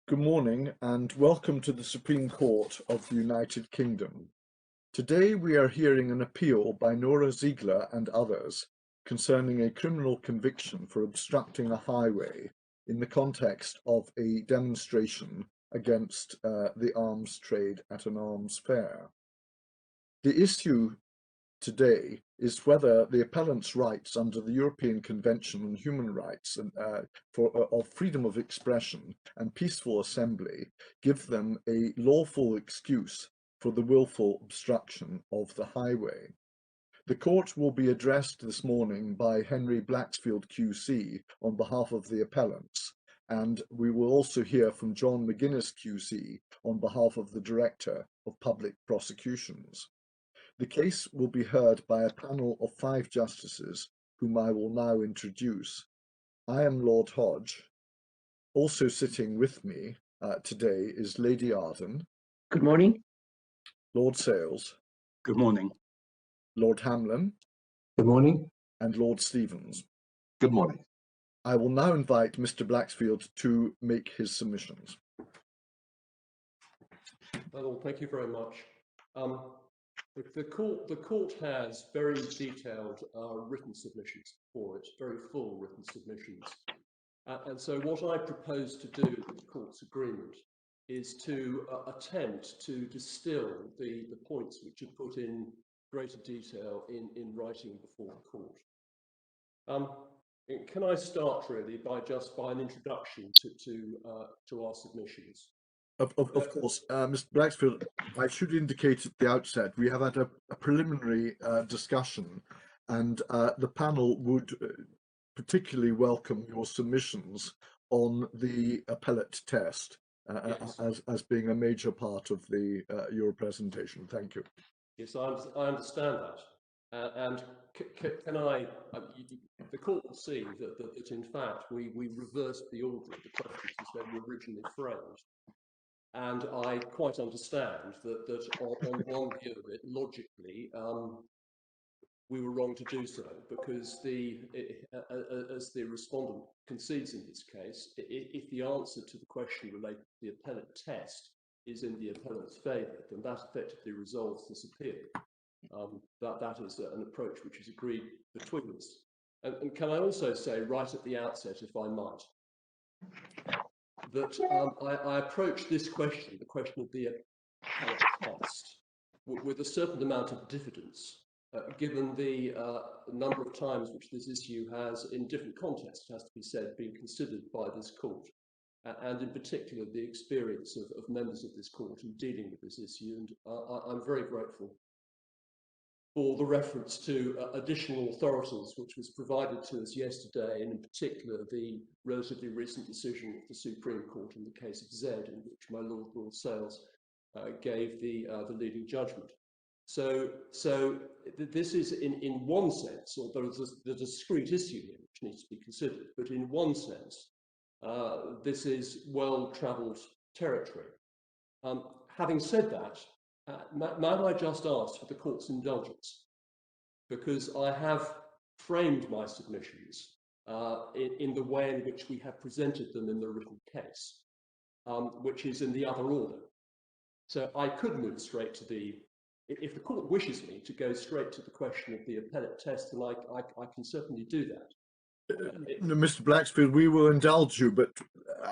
Good morning and welcome to the Supreme Court of the United Kingdom. Today we are hearing an appeal by Nora Ziegler and others concerning a criminal conviction for obstructing a highway in the context of a demonstration against the arms trade at an arms fair. The issue today is whether the appellant's rights under the European Convention on Human Rights of freedom of expression and peaceful assembly give them a lawful excuse for the willful obstruction of the highway. The court will be addressed this morning by Henry Blacksfield QC on behalf of the appellants, and we will also hear from John McGuinness QC on behalf of the Director of Public Prosecutions. The case will be heard by a panel of 5 justices, whom I will now introduce. I am Lord Hodge. Also sitting with me today is Lady Arden. Good morning. Lord Sales. Good morning. Lord Hamlin. Good morning. And Lord Stevens. Good morning. I will now invite Mr. Blacksfield to make his submissions. Well, thank you very much. The court has very detailed written submissions for it, very full written submissions. And so what I propose to do with the court's agreement is to attempt to distill the points which are put in greater detail in writing before the court. Can I start really by an introduction to our submissions? Of course, Mr. Blacksfield, I should indicate at the outset we have had a preliminary discussion, and the panel would particularly welcome your submissions on the appellate test Yes. as being a major part of your presentation. Thank you. Yes, I understand that. And can I, the court will see that in fact we reversed the order of the questions as they were originally framed. And I quite understand that on one view of it, logically, we were wrong to do so, because as the respondent concedes in this case, if the answer to the question related to the appellate test is in the appellant's favour, then that effectively resolves this appeal. That is an approach which is agreed between us. And can I also say right at the outset, if I might, that I approach this question, the question of the appellate test, with a certain amount of diffidence, given the number of times which this issue has, in different contexts, it has to be said, been considered by this court, and in particular the experience of members of this court in dealing with this issue. And I'm very grateful for the reference to additional authorities which was provided to us yesterday, and in particular the relatively recent decision of the Supreme Court in the case of Z, in which my Lord Sales gave the leading judgment. So this is in one sense, although there's the discrete issue here which needs to be considered, but in one sense this is well-travelled territory. Having said that, might I just ask for the court's indulgence, because I have framed my submissions in the way in which we have presented them in the written case, which is in the other order. So I could move straight to if the court wishes me to go straight to the question of the appellate test, then I can certainly do that. Mr. Blacksfield, we will indulge you, but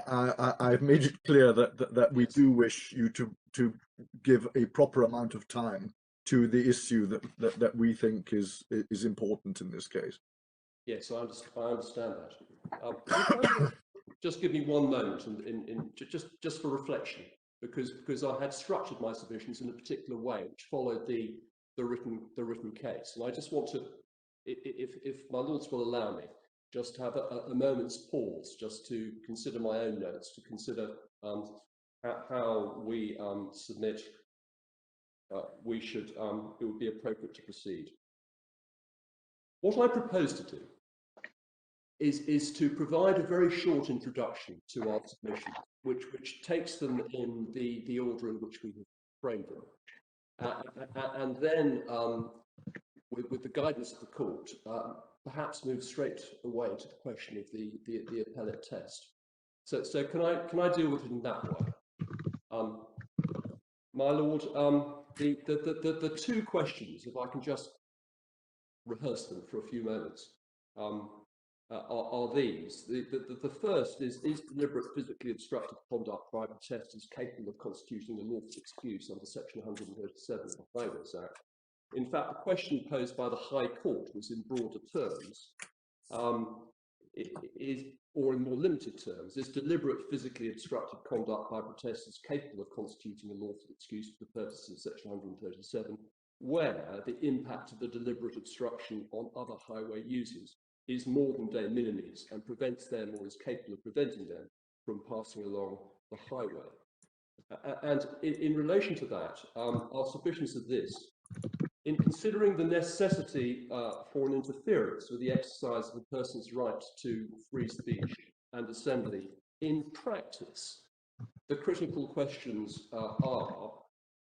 I've made it clear that we do wish you to give a proper amount of time to the issue that we think is important in this case. Yes, I understand that. Just give me one moment, just for reflection, because I had structured my submissions in a particular way, which followed the written case, and I just want to, if my lords will allow me, just have a moment's pause, just to consider my own notes, to consider how we submit. It would be appropriate to proceed. What I propose to do is to provide a very short introduction to our submission, which takes them in the order in which we have framed them, and then with the guidance of the court, perhaps move straight away to the question of the appellate test. So can I deal with it in that way? My lord, the two questions, if I can just rehearse them for a few moments, are these. The first is deliberate physically obstructive conduct by protesters capable of constituting a lawful excuse under Section 137 of the Highways Act? In fact, the question posed by the High Court was in broader terms, or in more limited terms, is deliberate physically obstructive conduct by protesters capable of constituting a lawful excuse for the purposes of Section 137, where the impact of the deliberate obstruction on other highway users is more than de minimis and prevents them, or is capable of preventing them, from passing along the highway. And in relation to that, our submissions are this. In considering the necessity for an interference with the exercise of a person's right to free speech and assembly, in practice, the critical questions are,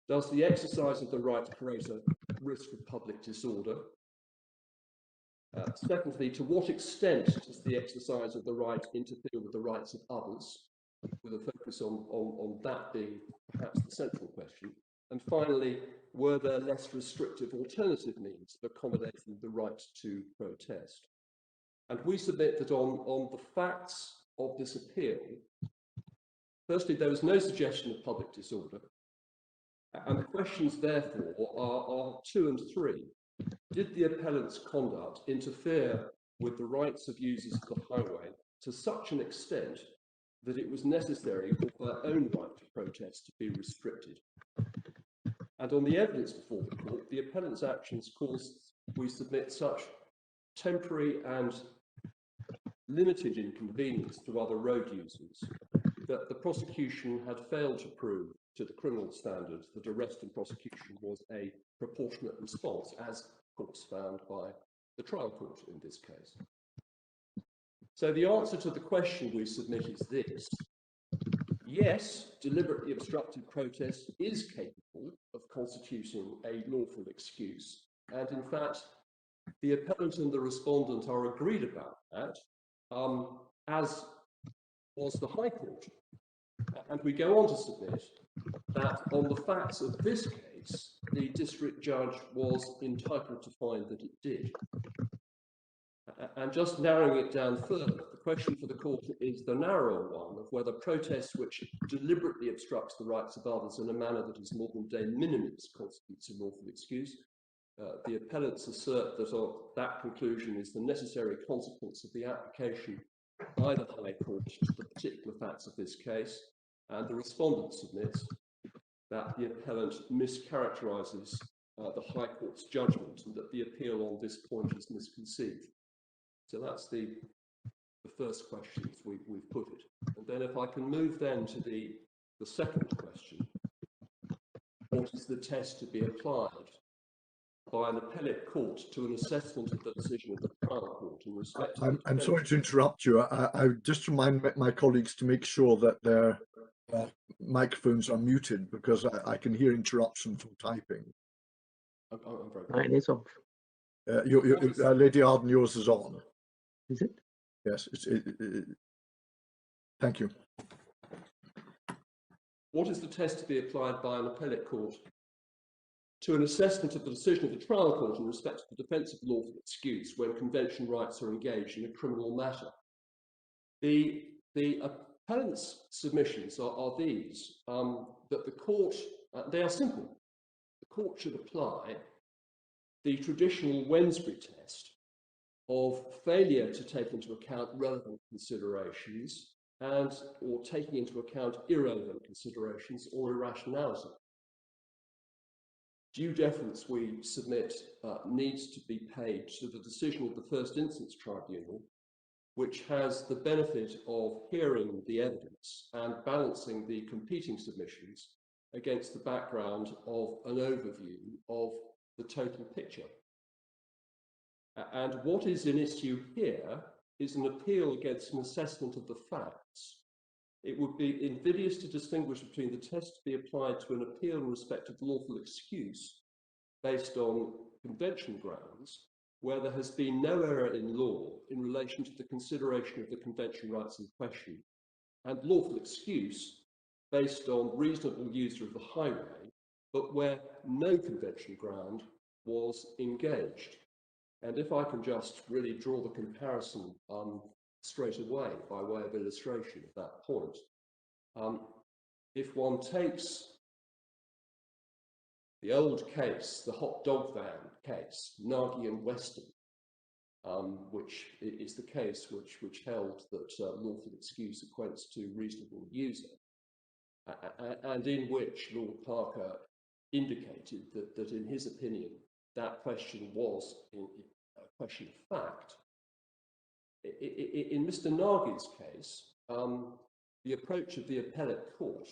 does the exercise of the right create a risk of public disorder? Secondly, to what extent does the exercise of the right interfere with the rights of others, with a focus on that being perhaps the central question? And finally, were there less restrictive alternative means of accommodating the right to protest? And we submit that on the facts of this appeal, firstly, there was no suggestion of public disorder, and the questions therefore are 2 and 3. Did the appellant's conduct interfere with the rights of users of the highway to such an extent that it was necessary for their own right to protest to be restricted? And on the evidence before the court, the appellant's actions caused, we submit, such temporary and limited inconvenience to other road users that the prosecution had failed to prove to the criminal standards that arrest and prosecution was a proportionate response, as courts found by the trial court in this case. So the answer to the question we submit is this. Yes, deliberately obstructive protest is capable of constituting a lawful excuse, and in fact, the appellant and the respondent are agreed about that, as was the High Court. And we go on to submit that on the facts of this case, the district judge was entitled to find that it did. And just narrowing it down further, the question for the court is the narrower one of whether protest which deliberately obstructs the rights of others in a manner that is more than de minimis constitutes a lawful excuse. The appellants assert that that conclusion is the necessary consequence of the application by the High Court to the particular facts of this case, and the respondent submits that the appellant mischaracterises the High Court's judgment and that the appeal on this point is misconceived. So that's the first question as we've put it. And then if I can move then to the second question, what is the test to be applied by an appellate court to an assessment of the decision of the trial court in respect to... I'm sorry to interrupt you. I just remind my colleagues to make sure that their microphones are muted, because I can hear interruption from typing. I'm very Mine is off. Lady Arden, yours is on. Is it? Yes. Thank you. What is the test to be applied by an appellate court to an assessment of the decision of the trial court in respect to the defence of lawful excuse when convention rights are engaged in a criminal matter? The appellant's submissions are these, that the court, they are simple. The court should apply the traditional Wensbury test of failure to take into account relevant considerations or taking into account irrelevant considerations or irrationality. Due deference, we submit, needs to be paid to the decision of the first instance tribunal, which has the benefit of hearing the evidence and balancing the competing submissions against the background of an overview of the total picture. And what is in issue here is an appeal against an assessment of the facts. It would be invidious to distinguish between the test to be applied to an appeal in respect of lawful excuse based on convention grounds, where there has been no error in law in relation to the consideration of the convention rights in question, and lawful excuse based on reasonable user of the highway, but where no convention ground was engaged. And if I can just really draw the comparison straight away by way of illustration at that point, if one takes the old case, the hot dog van case, Nagy and Weston, which is the case which held that lawful excuse equates to reasonable user, and in which Lord Parker indicated that in his opinion, that question was a question of fact. In Mr. Nagy's case, the approach of the appellate court,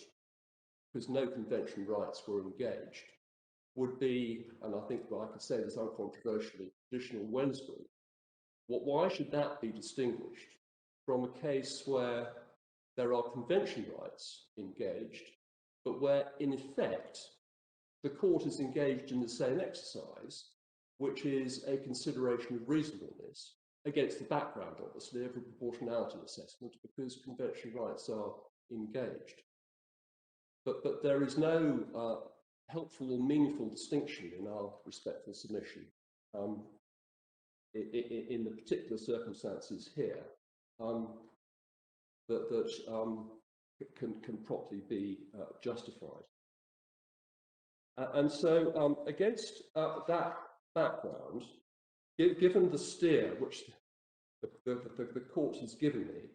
because no convention rights were engaged, would be, and I think I could say this uncontroversially, traditional Wednesbury. Why should that be distinguished from a case where there are convention rights engaged, but where in effect the court is engaged in the same exercise, which is a consideration of reasonableness against the background, obviously, of a proportionality assessment, because convention rights are engaged. But there is no helpful or meaningful distinction in our respectful submission in the particular circumstances here that can properly be justified. And so against that background, given the steer which the court has given me,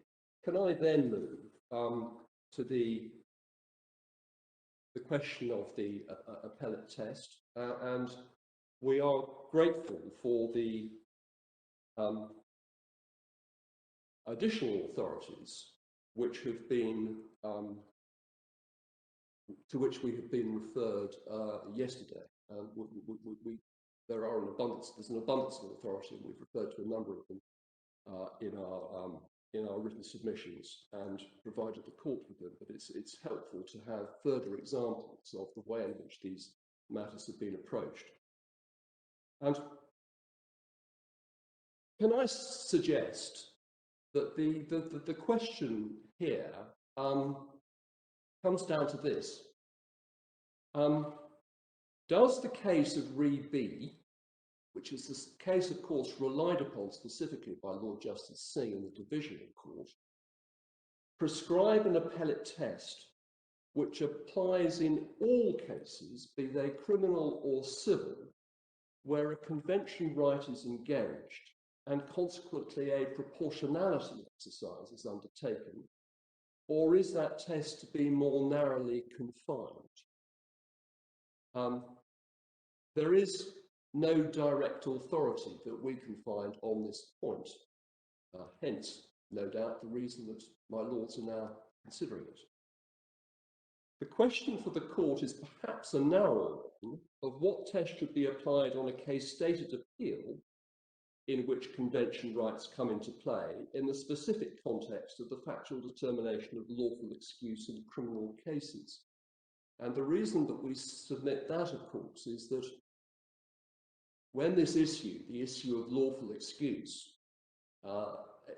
can I then move to the question of the appellate test? And we are grateful for the additional authorities which have been to which we have been referred yesterday. There's an abundance of authority, and we've referred to a number of them in our written submissions and provided the court with them. But it's helpful to have further examples of the way in which these matters have been approached. And can I suggest that the question here comes down to this. Does the case of Re B, which is the case, of course, relied upon specifically by Lord Justice Singh in the Divisional Court, prescribe an appellate test which applies in all cases, be they criminal or civil, where a convention right is engaged and consequently a proportionality exercise is undertaken, or is that test to be more narrowly confined? There is no direct authority that we can find on this point, hence, no doubt, the reason that my lords are now considering it. The question for the court is perhaps a narrow one of what test should be applied on a case-stated appeal in which convention rights come into play in the specific context of the factual determination of lawful excuse in criminal cases. And the reason that we submit that, of course, is that when this issue, the issue of lawful excuse,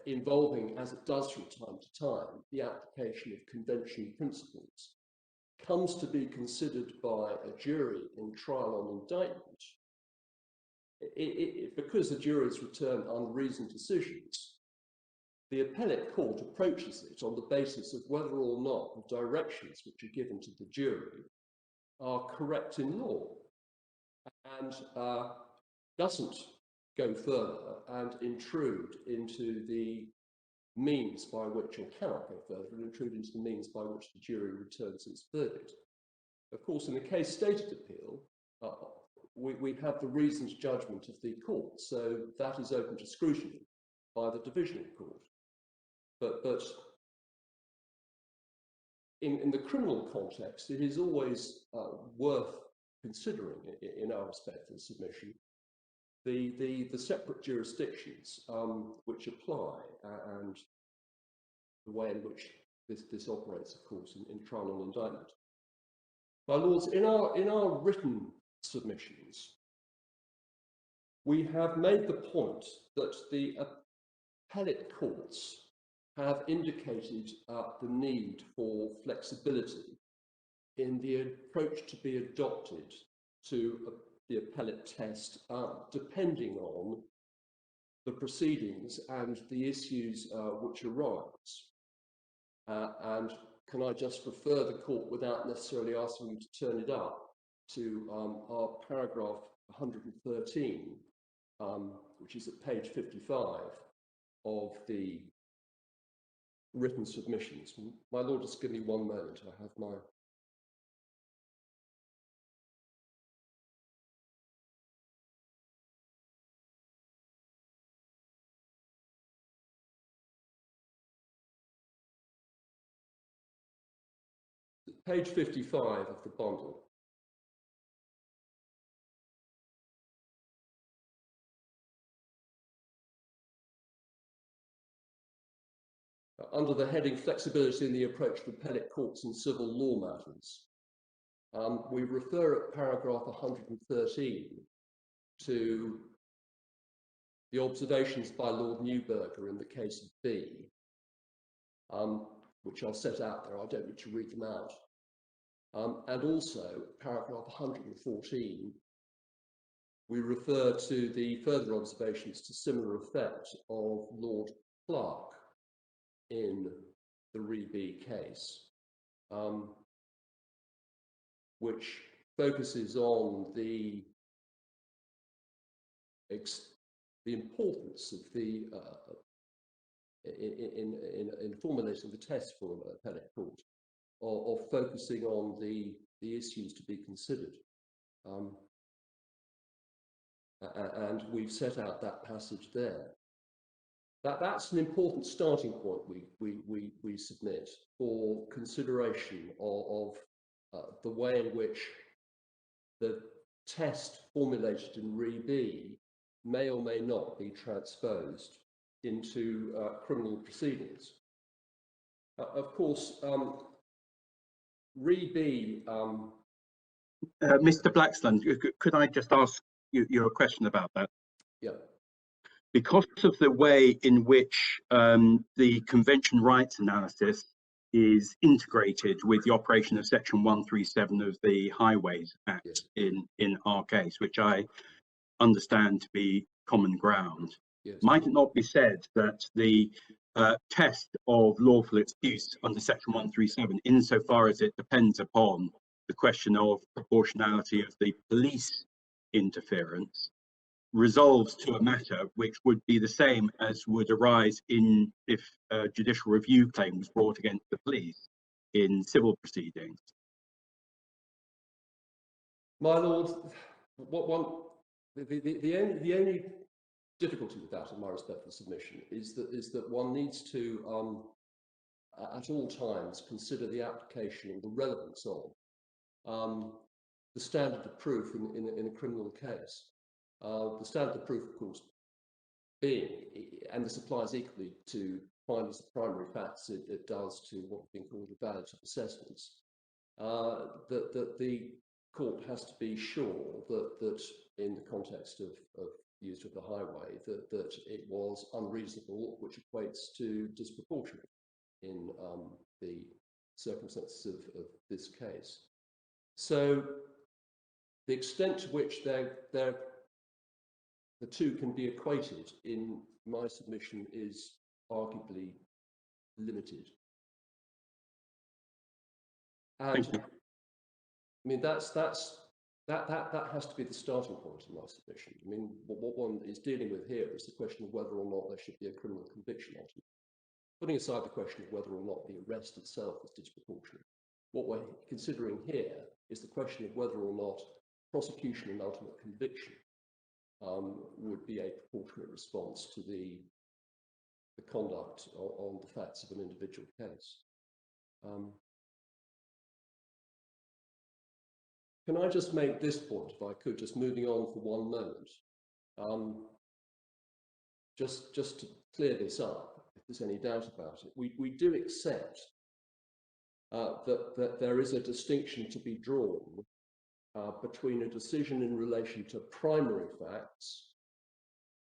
involving, as it does from time to time, the application of convention principles, comes to be considered by a jury in trial on indictment, because the juries return unreasoned decisions, the appellate court approaches it on the basis of whether or not the directions which are given to the jury are correct in law, and doesn't go further and intrude into the means by which, or cannot go further and intrude into the means by which the jury returns its verdict. Of course, in the case-stated appeal, we have the reasoned judgment of the court, so that is open to scrutiny by the divisional court. But in the criminal context, it is always worth considering, in our respectful submission, the separate jurisdictions which apply and the way in which this operates, of course, in trial and indictment. My lords, in our written submissions, we have made the point that the appellate courts have indicated the need for flexibility in the approach to be adopted to the appellate test, depending on the proceedings and the issues which arise. And can I just refer the court, without necessarily asking you to turn it up, to our paragraph 113, which is at page 55 of the written submissions. My Lord, just give me one moment. I have my... Page 55 of the bundle. Under the heading Flexibility in the Approach to Appellate Courts in Civil Law Matters, we refer at paragraph 113 to the observations by Lord Neuberger in the case of B, which I'll set out there. I don't need to read them out. And also, paragraph 114, we refer to the further observations to similar effect of Lord Clark in the Re-B case, which focuses on the importance of the in formulating the test for an appellate court of focusing on the issues to be considered, and we've set out that passage there. That's an important starting point we submit for consideration of the way in which the test formulated in Re-B may or may not be transposed into criminal proceedings. Of course, Re-B... Mr. Blackstone, could I just ask you a question about that? Yeah. Because of the way in which the convention rights analysis is integrated with the operation of Section 137 of the Highways Act, yes, in our case, which I understand to be common ground, yes, might it not be said that the test of lawful excuse under Section 137, insofar as it depends upon the question of proportionality of the police interference, resolves to a matter which would be the same as would arise if a judicial review claim was brought against the police in civil proceedings? My Lord, the only difficulty with that, in my respectful submission, is that one needs to at all times consider the application and the relevance of the standard of proof in a criminal case. The standard of proof, of course, being, and this applies equally to findings of primary facts, it does to what have been called evaluative assessments, that the court has to be sure that in the context of use of the highway, that it was unreasonable, which equates to disproportionate in the circumstances of this case. So the extent to which the two can be equated in my submission is arguably limited. And I mean, that has to be the starting point in my submission. I mean, what one is dealing with here is the question of whether or not there should be a criminal conviction ultimately. Putting aside the question of whether or not the arrest itself is disproportionate, what we're considering here is the question of whether or not prosecution and ultimate conviction would be a proportionate response to the conduct on the facts of an individual case. Can I just make this point, if I could, just moving on for one moment, just to clear this up, if there's any doubt about it. We do accept that there is a distinction to be drawn between a decision in relation to primary facts,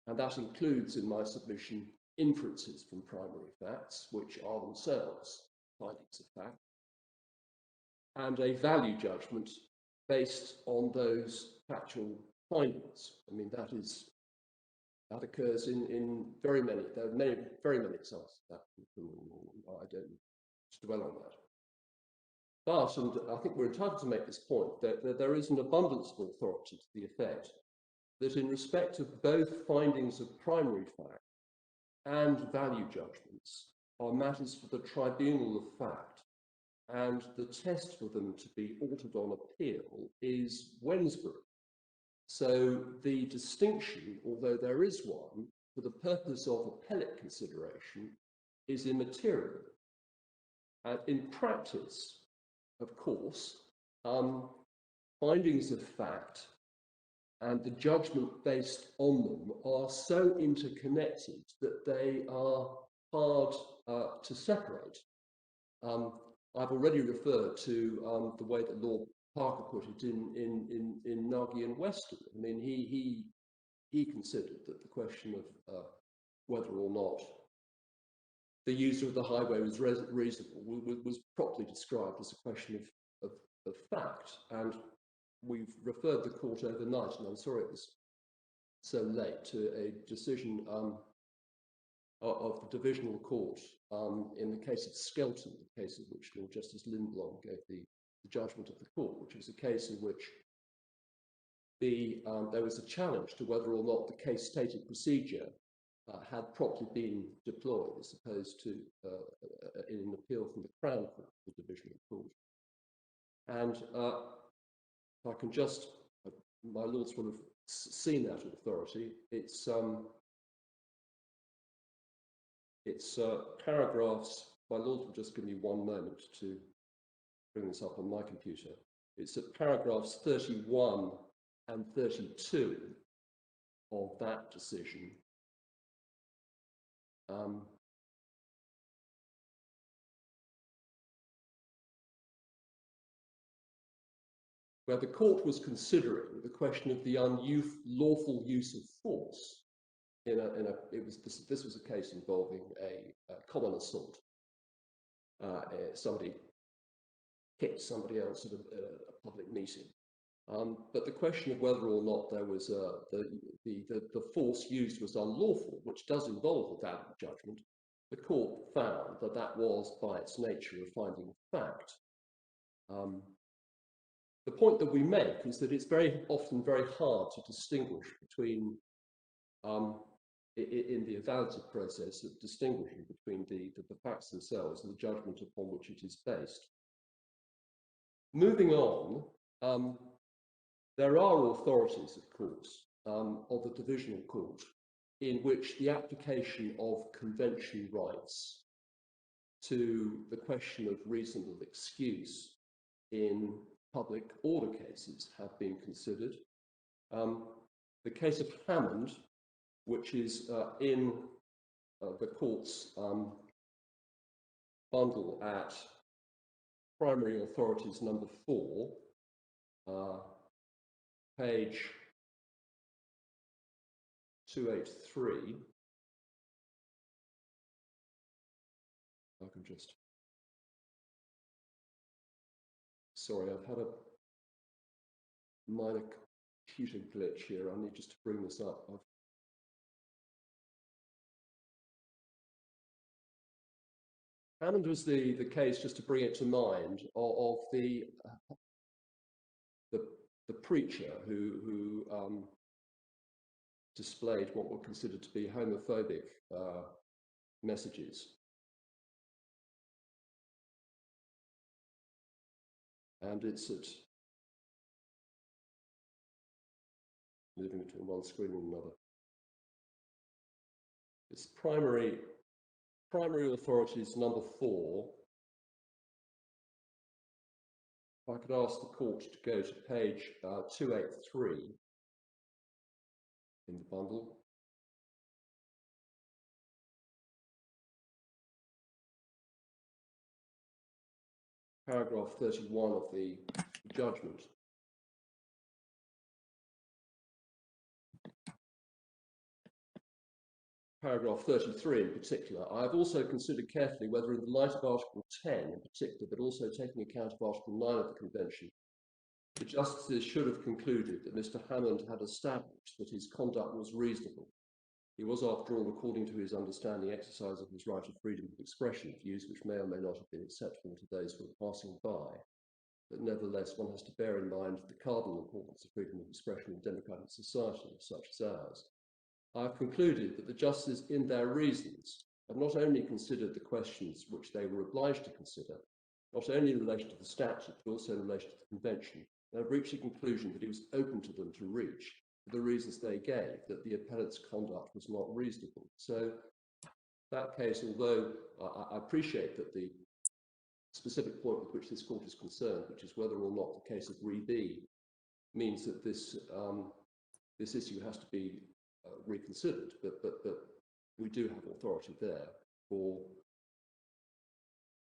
and that includes, in my submission, inferences from primary facts, which are themselves findings of fact, and a value judgment based on those factual findings. I mean, that occurs in very many, there are very many examples of that. I don't dwell on that. But, and I think we're entitled to make this point, that there is an abundance of authority to the effect that in respect of both findings of primary fact and value judgments are matters for the tribunal of fact, and the test for them to be altered on appeal is Wednesbury. So the distinction, although there is one, for the purpose of appellate consideration, is immaterial. And in practice, of course, findings of fact and the judgment based on them are so interconnected that they are hard to separate. I've already referred to the way that Lord Parker put it in Nagy and Weston. I mean, he considered that the question of whether or not the user of the highway was reasonable was properly described as a question of fact. And we've referred the court overnight, and I'm sorry it was so late, to a decision of the divisional court in the case of Skelton, the case of which Lord Justice Lindblom gave the judgment of the court, which was a case in which there was a challenge to whether or not the case stated procedure had properly been deployed, as opposed to in an appeal from the Crown Court, the divisional court. And if I can just, my lords will have seen that authority. It's paragraphs, my lords will just give me one moment to bring this up on my computer. It's at paragraphs 31 and 32 of that decision. Where the court was considering the question of the unlawful use of force this was a case involving a common assault. Somebody hit somebody else at a public meeting. But the question of whether or not there was the force used was unlawful, which does involve a value judgment, the court found that that was, by its nature, a finding of fact. The point that we make is that it's very often very hard to distinguish between, in the evaluative process, of distinguishing between the facts themselves and the judgment upon which it is based. Moving on, there are authorities, of course, of the divisional court in which the application of convention rights to the question of reasonable excuse in public order cases have been considered. The case of Hammond, which is in the court's bundle at Primary Authorities number 4, page 283. I can just, sorry, I've had a minor computer glitch here. I need just to bring this up. Hammond was the case, just to bring it to mind, of the preacher who displayed what were considered to be homophobic messages. And it's at, moving between one screen and another. It's Primary Authorities number 4. If I could ask the court to go to page 283 in the bundle. Paragraph 31 of the judgment. paragraph 33 in particular, I have also considered carefully whether in the light of Article 10 in particular, but also taking account of Article 9 of the Convention, the justices should have concluded that Mr. Hammond had established that his conduct was reasonable. He was, after all, according to his understanding, exercise of his right of freedom of expression, views which may or may not have been acceptable to those who were passing by. But nevertheless, one has to bear in mind the cardinal importance of freedom of expression in democratic society such as ours. I have concluded that the justices, in their reasons, have not only considered the questions which they were obliged to consider, not only in relation to the statute, but also in relation to the Convention, and have reached a conclusion that it was open to them to reach, for the reasons they gave, that the appellant's conduct was not reasonable. So that case, although I appreciate that the specific point with which this court is concerned, which is whether or not the case of Re B means that this issue has to be reconsidered, but we do have authority there for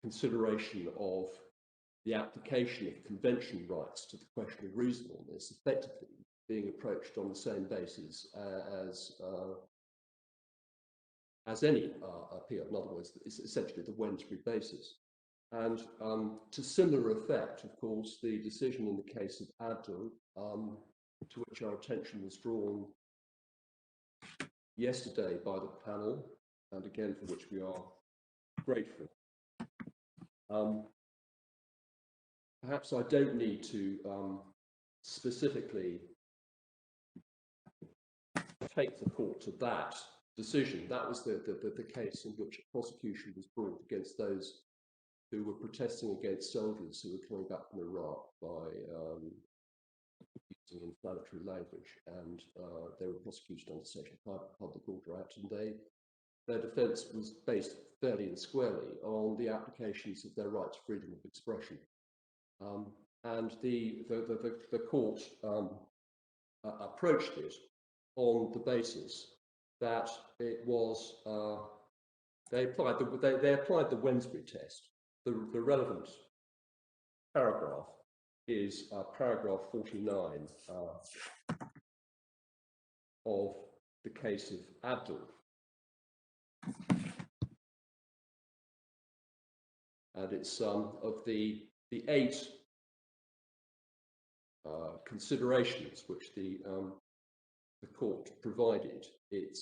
consideration of the application of convention rights to the question of reasonableness effectively being approached on the same basis as any appeal. In other words, it's essentially the Wednesbury basis. And to similar effect, of course, the decision in the case of Abdul, to which our attention was drawn yesterday by the panel, and again for which we are grateful. Perhaps I don't need to specifically take the court to that decision. That was the case in which a prosecution was brought against those who were protesting against soldiers who were coming back from Iraq by using inflammatory language, and they were prosecuted under Section 5 of the Public Order Act, and their defence was based fairly and squarely on the applications of their right to freedom of expression. And the court approached it on the basis that it was they applied the Wednesbury test. The relevant paragraph is paragraph 49 of the case of Abdul. And it's of the 8 considerations which the court provided. It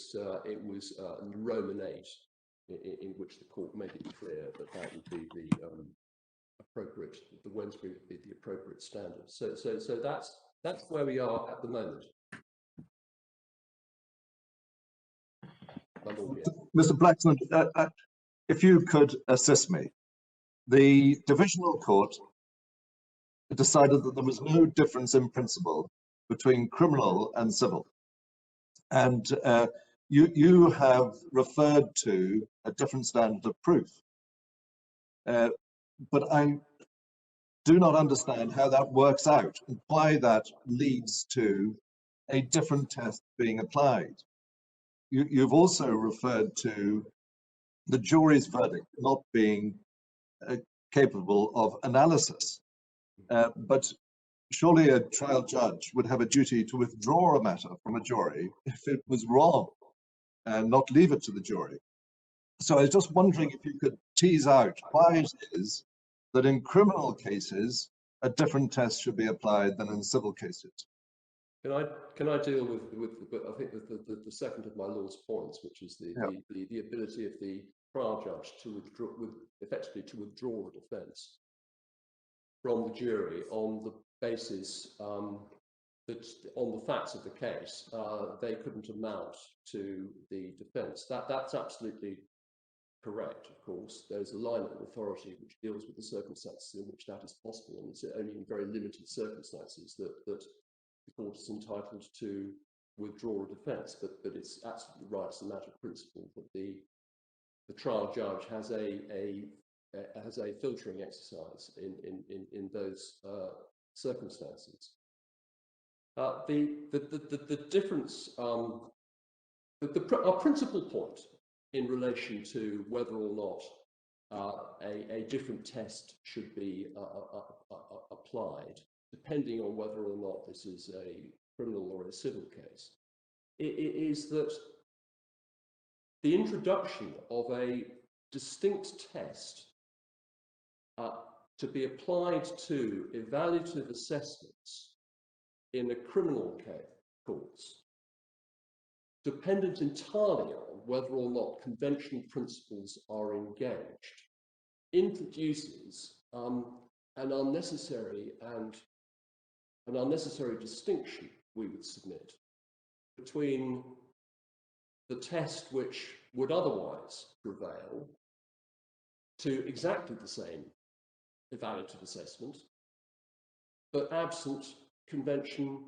was Roman 8, in which the court made it clear that that would be the appropriate, the Wednesbury would be the appropriate standard. So that's where we are at the moment. Mr. Blackson, if you could assist me. The divisional court decided that there was no difference in principle between criminal and civil. And you have referred to a different standard of proof. But I do not understand how that works out and why that leads to a different test being applied. You've also referred to the jury's verdict not being capable of analysis. But surely a trial judge would have a duty to withdraw a matter from a jury if it was wrong and not leave it to the jury. So I was just wondering if you could tease out why it is that in criminal cases, a different test should be applied than in civil cases. Can I deal with I think the second of my lord's points, which is the ability of the trial judge to effectively withdraw a defence from the jury on the basis that on the facts of the case they couldn't amount to the defence. That's absolutely correct. Of course, there's a line of authority which deals with the circumstances in which that is possible, and it's only in very limited circumstances that the court is entitled to withdraw a defence. But it's absolutely right as a matter of principle that the trial judge has a filtering exercise in those circumstances. The difference, our principal point in relation to whether or not a different test should be applied, depending on whether or not this is a criminal or a civil case, is that the introduction of a distinct test to be applied to evaluative assessments in a criminal courts, dependent entirely on whether or not convention principles are engaged, introduces an unnecessary distinction, we would submit, between the test which would otherwise prevail to exactly the same evaluative assessment, but absent convention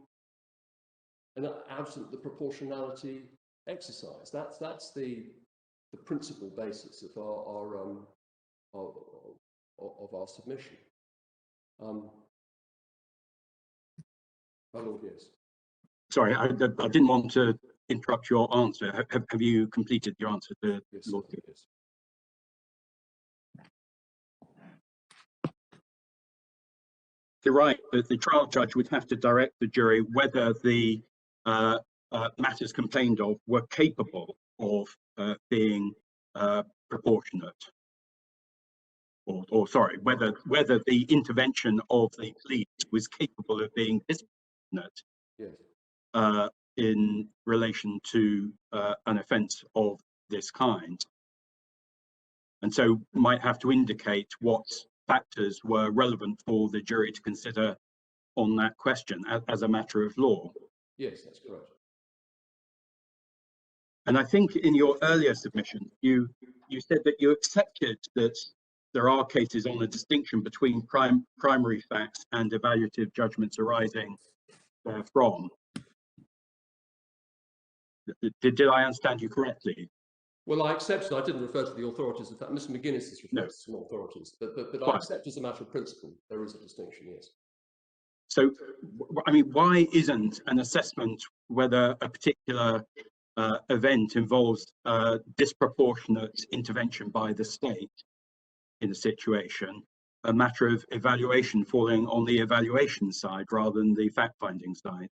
and absent the proportionality exercise. That's the principal basis of our submission. My Lord, yes. Sorry, I didn't want to interrupt your answer. Have you completed your answer to Yes, Lord? yes. You're right that the trial judge would have to direct the jury whether the matters complained of were capable of being proportionate, or sorry, whether the intervention of the police was capable of being disproportionate. Yes. In relation to an offence of this kind, and so might have to indicate what factors were relevant for the jury to consider on that question as a matter of law. Yes, that's correct. And I think in your earlier submission, you said that you accepted that there are cases on the distinction between primary facts and evaluative judgments arising therefrom. Did I understand you correctly? Well, I accept, and I didn't refer to the authorities. In fact, Mr. McGuinness has referred to some authorities, but I accept as a matter of principle there is a distinction, yes. So, I mean, why isn't an assessment whether a particular event involves disproportionate intervention by the state in a situation a matter of evaluation falling on the evaluation side rather than the fact-finding side?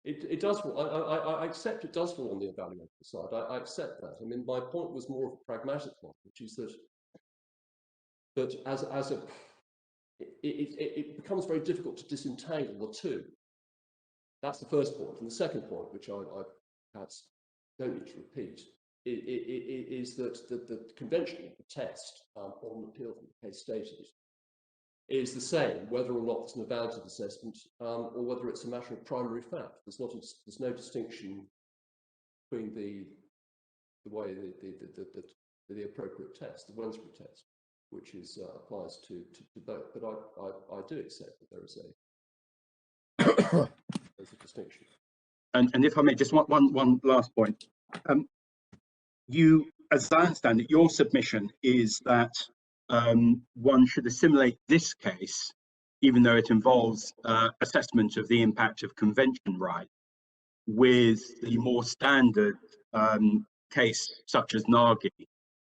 It does fall. I accept it does fall on the evaluation side. I accept that. I mean, my point was more of a pragmatic one, which is that it becomes very difficult to disentangle the two. That's the first point. And the second point, which I perhaps don't need to repeat, is that the convention, the test on appeal from the case stated, is the same whether or not it's an evaluative assessment or whether it's a matter of primary fact. There's no distinction between the way the appropriate test, the Wensbury test, which applies to both. But I do accept that there is there's a distinction. And if I may, just one last point. You, as I understand it, your submission is that one should assimilate this case, even though it involves assessment of the impact of convention right, with the more standard case such as Nagy,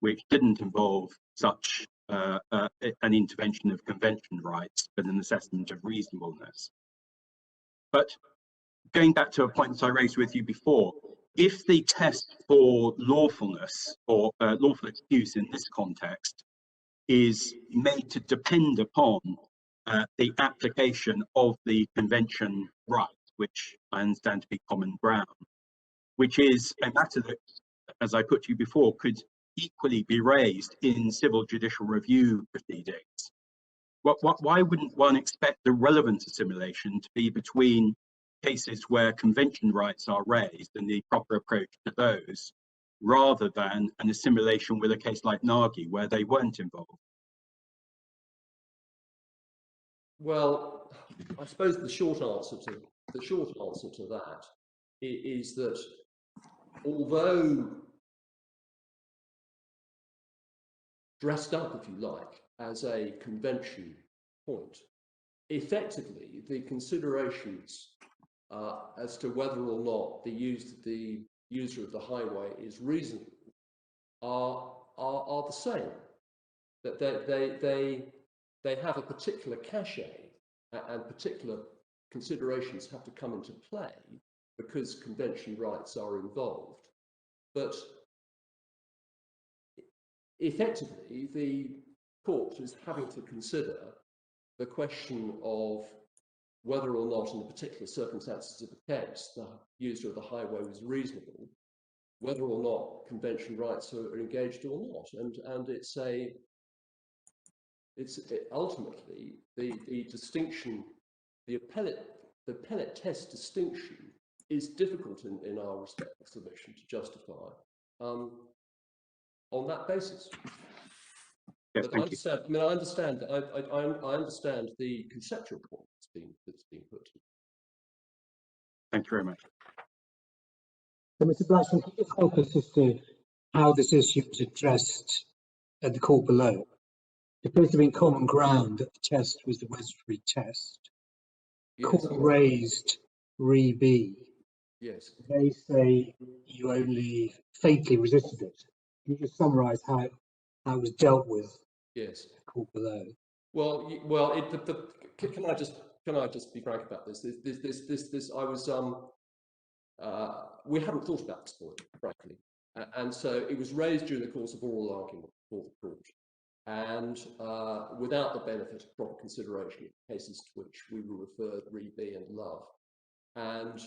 which didn't involve such an intervention of convention rights, but an assessment of reasonableness. But going back to a point that I raised with you before, if the test for lawfulness or lawful excuse in this context is made to depend upon the application of the convention right, which I understand to be common ground, which is a matter that, as I put to you before, could equally be raised in civil judicial review proceedings. Why wouldn't one expect the relevant assimilation to be between cases where convention rights are raised and the proper approach to those, rather than an assimilation with a case like Nagy where they weren't involved? Well, I suppose the short answer to that is that although dressed up, if you like, as a convention point, effectively the considerations as to whether or not the user of the highway is reasonable are the same. That they have a particular cachet, and particular considerations have to come into play because convention rights are involved. But effectively, the court is having to consider the question of whether or not, in the particular circumstances of the case, the user of the highway was reasonable, whether or not convention rights are engaged or not, and it's ultimately the distinction, the appellate test distinction is difficult in our respective submission to justify on that basis. Yes, But I understand. I mean, I understand. I understand the conceptual point that's being put. Thank you very much. So, Mr. Blackstone, can you just help us as to how this issue was addressed at the court below? It appears to be common ground that the test was the Westbury test. Yes. Court raised Re B. Yes. They say you only faintly resisted it. Can you just summarise how it was dealt with? Yes. At the court below. Well, can I just be frank about this? I was we hadn't thought about this point, frankly, and so it was raised during the course of oral argument before the court, and without the benefit of proper consideration of cases to which we were referred, Re B and Love, and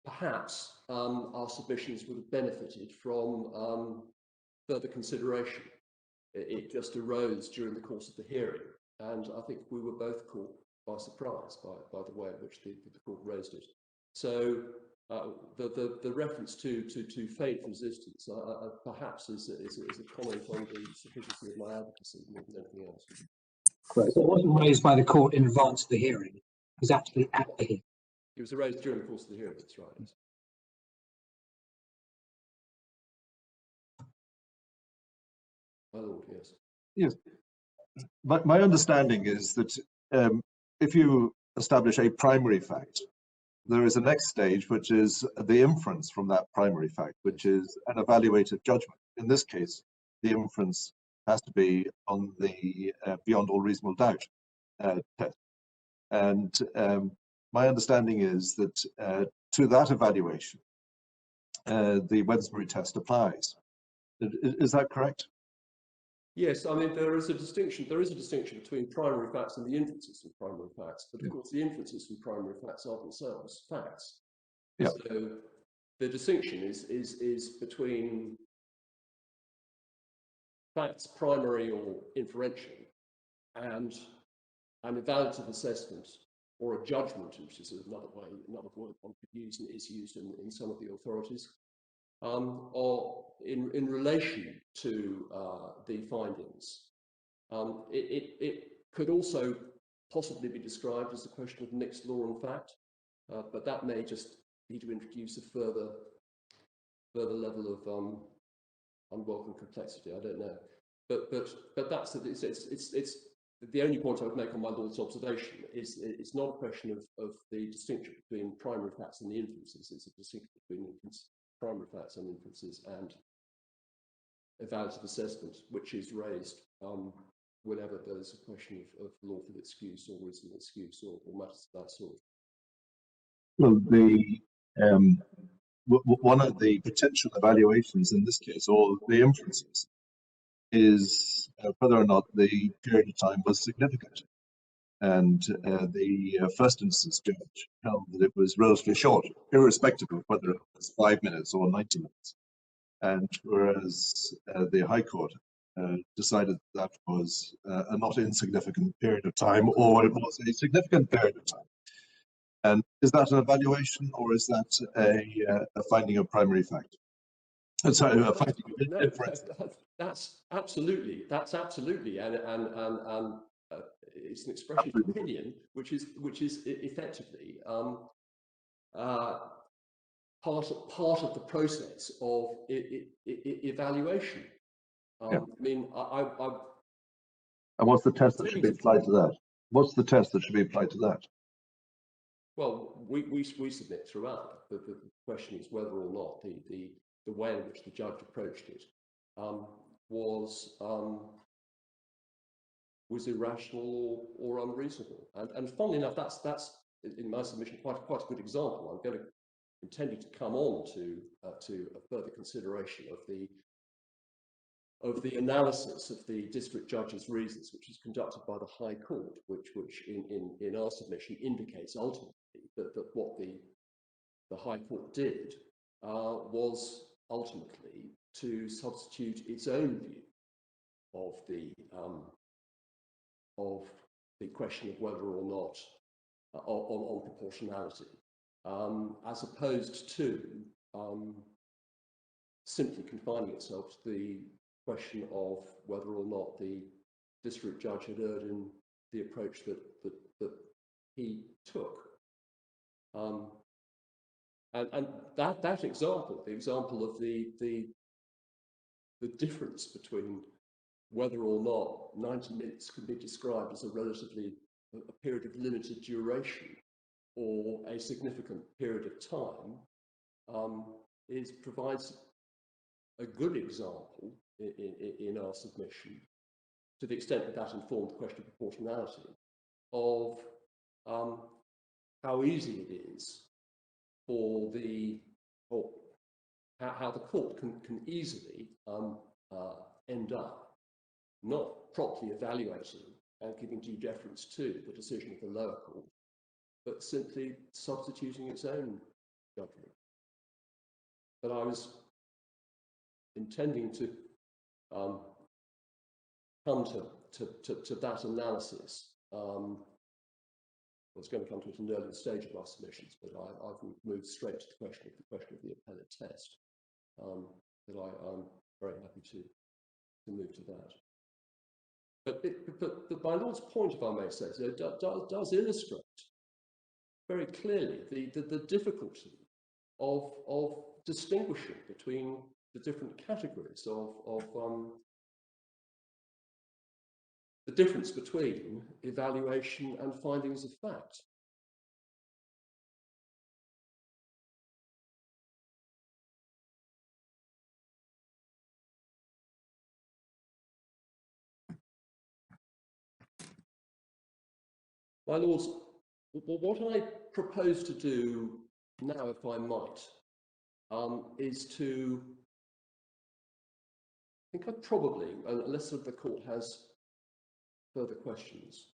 perhaps our submissions would have benefited from further consideration. It just arose during the course of the hearing, and I think we were both caught by surprise by the way in which the court raised it. So the reference to faint resistance perhaps is a comment on the sufficiency of my advocacy more than anything else. Correct. So it wasn't raised by the court in advance of the hearing. It was actually at the hearing. It was raised during the course of the hearing. That's right. My lord, yes. Yes. My understanding is that if you establish a primary fact, there is a next stage, which is the inference from that primary fact, which is an evaluated judgment. In this case, the inference has to be on the beyond all reasonable doubt test. And my understanding is that to that evaluation, the Westbury test applies. Is that correct? Yes, I mean there is a distinction. There is a distinction between primary facts and the inferences from primary facts, but of course the inferences from primary facts are themselves facts. Yeah. So the distinction is between facts, primary or inferential, and an evaluative assessment or a judgment, which is another word one could use and is used in some of the authorities. Or in relation to the findings. It could also possibly be described as a question of mixed law and fact, but that may just need to introduce a further level of unwelcome complexity. I don't know, but that's it's the only point I would make on my lord's observation is it's not a question of the distinction between primary facts and the inferences. It's a distinction between primary facts and inferences and evaluative assessment, which is raised whenever there's a question of lawful excuse or reasonable excuse or matters of that sort. Well, one of the potential evaluations in this case, or the inferences, is whether or not the period of time was significant. And the first instance judge held that it was relatively short, irrespective of whether it was 5 minutes or 90 minutes. And whereas the High Court decided that was a not insignificant period of time, or it was a significant period of time. And is that an evaluation, or is that a finding of primary fact? Sorry, a finding of inference. That's absolutely, and it's an expression of opinion, which is effectively part of the process of evaluation. Yeah. I mean, and what's the test that should be applied to that? What's the test that should be applied to that? Well, we submit throughout. The question is whether or not the way in which the judge approached it was irrational or unreasonable. And funnily enough, that's in my submission quite a good example. I'm going to intending to come on to a further consideration of the of the analysis of the district judge's reasons, which is conducted by the High Court, which in our submission indicates ultimately that what the High Court did was ultimately to substitute its own view of the question of whether or not on proportionality, as opposed to simply confining itself to the question of whether or not the district judge had erred in the approach that he took. And that example, the example of the difference between whether or not 90 minutes can be described as a period of limited duration or a significant period of time, provides a good example in our submission, to the extent that that informed the question of proportionality, of how easy it is for how the court can easily end up not properly evaluating and giving due deference to the decision of the lower court, but simply substituting its own judgment. But I was intending to come to that analysis. I was going to come to it at an earlier stage of our submissions, but I've moved straight to the question of the appellate test. That I'm very happy to move to that. But my Lord's point, if I may say so, does illustrate very clearly the difficulty of distinguishing between the different categories of the difference between evaluation and findings of fact. My Lords, what I propose to do now, if I might, is to, I think I'd probably, unless the court has further questions,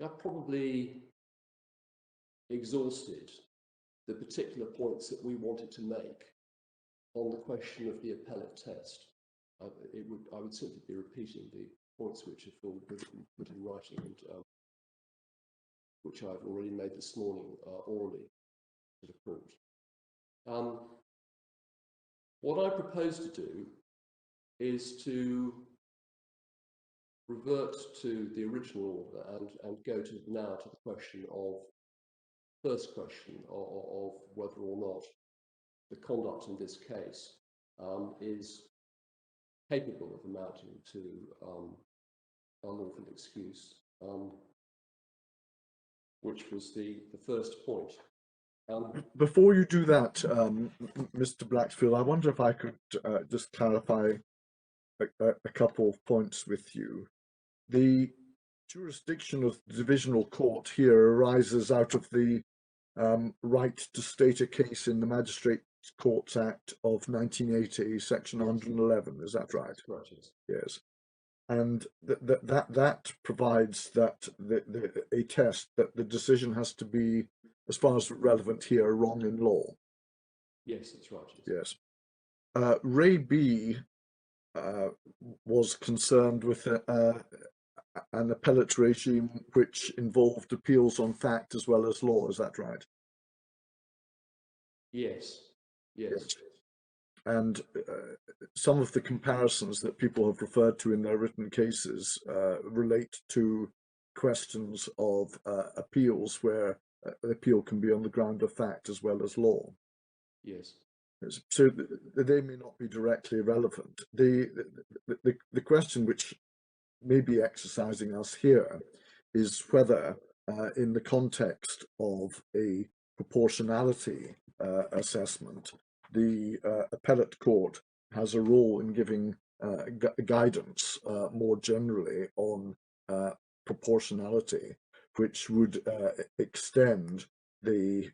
I've probably exhausted the particular points that we wanted to make on the question of the appellate test. I would simply be repeating the points which have all been put in writing and which I've already made this morning orally to the court. What I propose to do is to revert to the original order and go now to the question of, first question of whether or not the conduct in this case is capable of amounting to unlawful excuse, which was the first point. Before you do that, Mr. Blacksfield, I wonder if I could just clarify a couple of points with you. The jurisdiction of the divisional court here arises out of the right to state a case in the Magistrates Courts Act of 1980, section 111. Is that right? Right. Yes. And that provides that a test that the decision has to be, as far as relevant here, wrong in law. Yes, that's right. Yes. Ray B was concerned with an appellate regime which involved appeals on fact as well as law. Is that right? Yes. Yes. And some of the comparisons that people have referred to in their written cases relate to questions of appeals where the appeal can be on the ground of fact as well as law. Yes. So they may not be directly relevant. The question which may be exercising us here is whether, in the context of a proportionality assessment, the appellate court has a role in giving guidance more generally on proportionality, which would extend the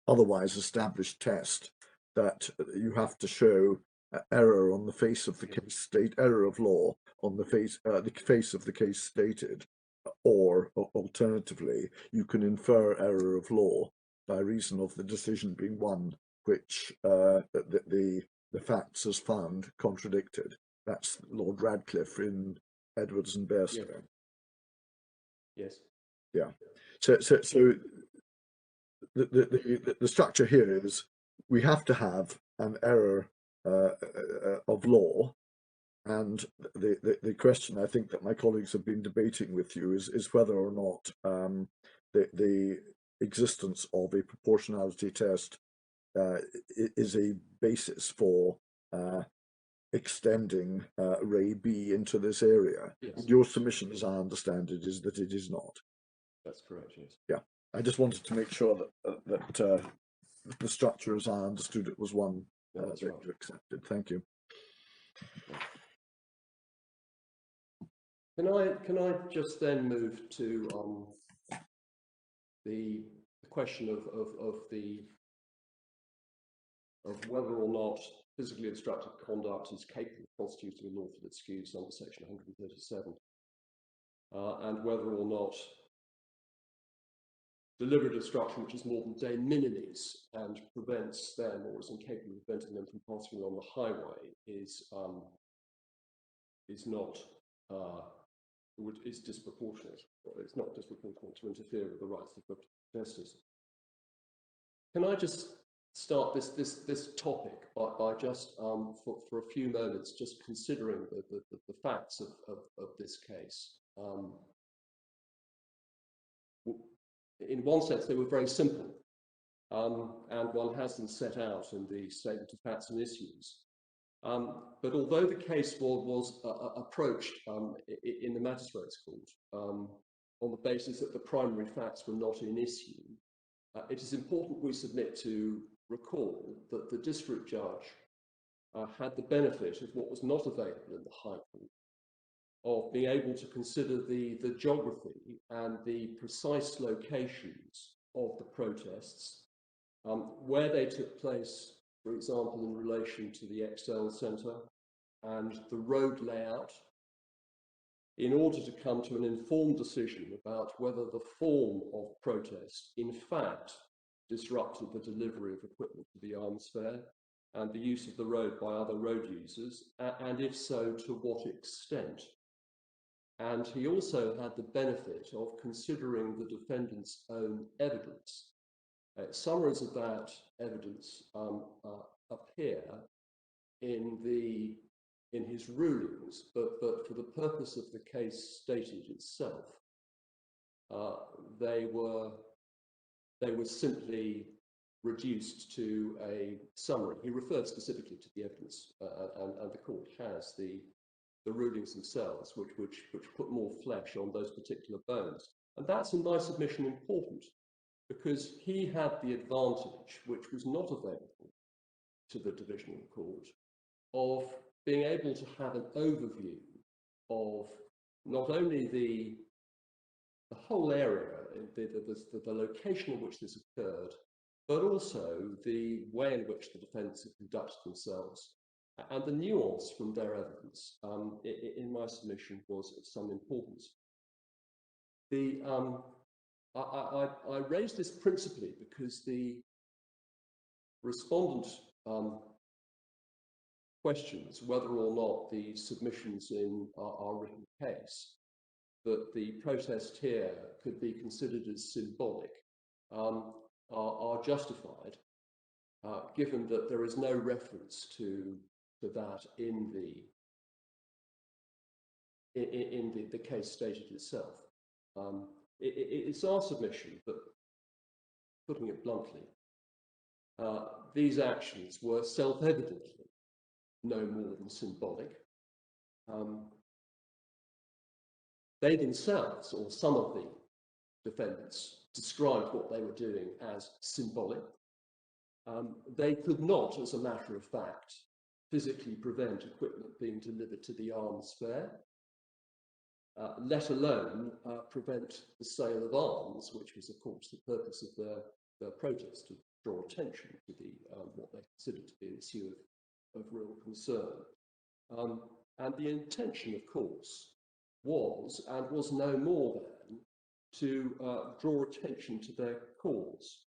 otherwise established test that you have to show error on the face of the case error of law on the face of the case stated, or alternatively, you can infer error of law by reason of the decision being one which the facts as found contradicted. That's Lord Radcliffe in Edwards and Bairstow. Yes. Yeah. So the structure here is we have to have an error of law, and the question I think that my colleagues have been debating with you is whether or not the existence of a proportionality test is a basis for extending Ray B into this area. Yes. Your submission, as I understand it, is that it is not. That's correct, yes. Yeah, I just wanted to make sure that the structure, as I understood it, was one that you accepted. Thank you. Can I just then move to the question of whether or not physically obstructive conduct is capable of constituting a lawful excuse under section 137, and whether or not deliberate obstruction, which is more than de minimis and prevents them or is incapable of preventing them from passing along the highway, is disproportionate. It's not disproportionate to interfere with the rights of the protesters. Can I just start this topic by just for a few moments just considering the facts of this case. In one sense, they were very simple, and one has them set out in the Statement of Facts and Issues. But although the case was approached in the Magistrates' Court on the basis that the primary facts were not in issue, it is important we submit to recall that the district judge had the benefit of what was not available in the High Court, of being able to consider the geography and the precise locations of the protests, where they took place, for example, in relation to the Excel Centre and the road layout, in order to come to an informed decision about whether the form of protest in fact disrupted the delivery of equipment to the arms fair and the use of the road by other road users, and if so, to what extent. And he also had the benefit of considering the defendant's own evidence. Summaries of that evidence appear in his rulings, but for the purpose of the case stated itself, they were simply reduced to a summary. He referred specifically to the evidence, and the court has the rulings themselves, which put more flesh on those particular bones. And that's, in my submission, important, because he had the advantage, which was not available to the divisional court, of being able to have an overview of not only the whole area, the location in which this occurred, but also the way in which the defendants had conducted themselves, and the nuance from their evidence, in my submission, was of some importance. I raise this principally because the respondent questions whether or not the submissions in our written case, that the protest here could be considered as symbolic, are justified, given that there is no reference to that in the case stated itself. It's our submission that, putting it bluntly, these actions were self-evidently no more than symbolic. They themselves, or some of the defendants, described what they were doing as symbolic. They could not, as a matter of fact, physically prevent equipment being delivered to the arms fair, let alone prevent the sale of arms, which was, of course, the purpose of their protest, to draw attention to what they considered to be an issue real concern. And the intention, of course, was and was no more than to draw attention to their cause.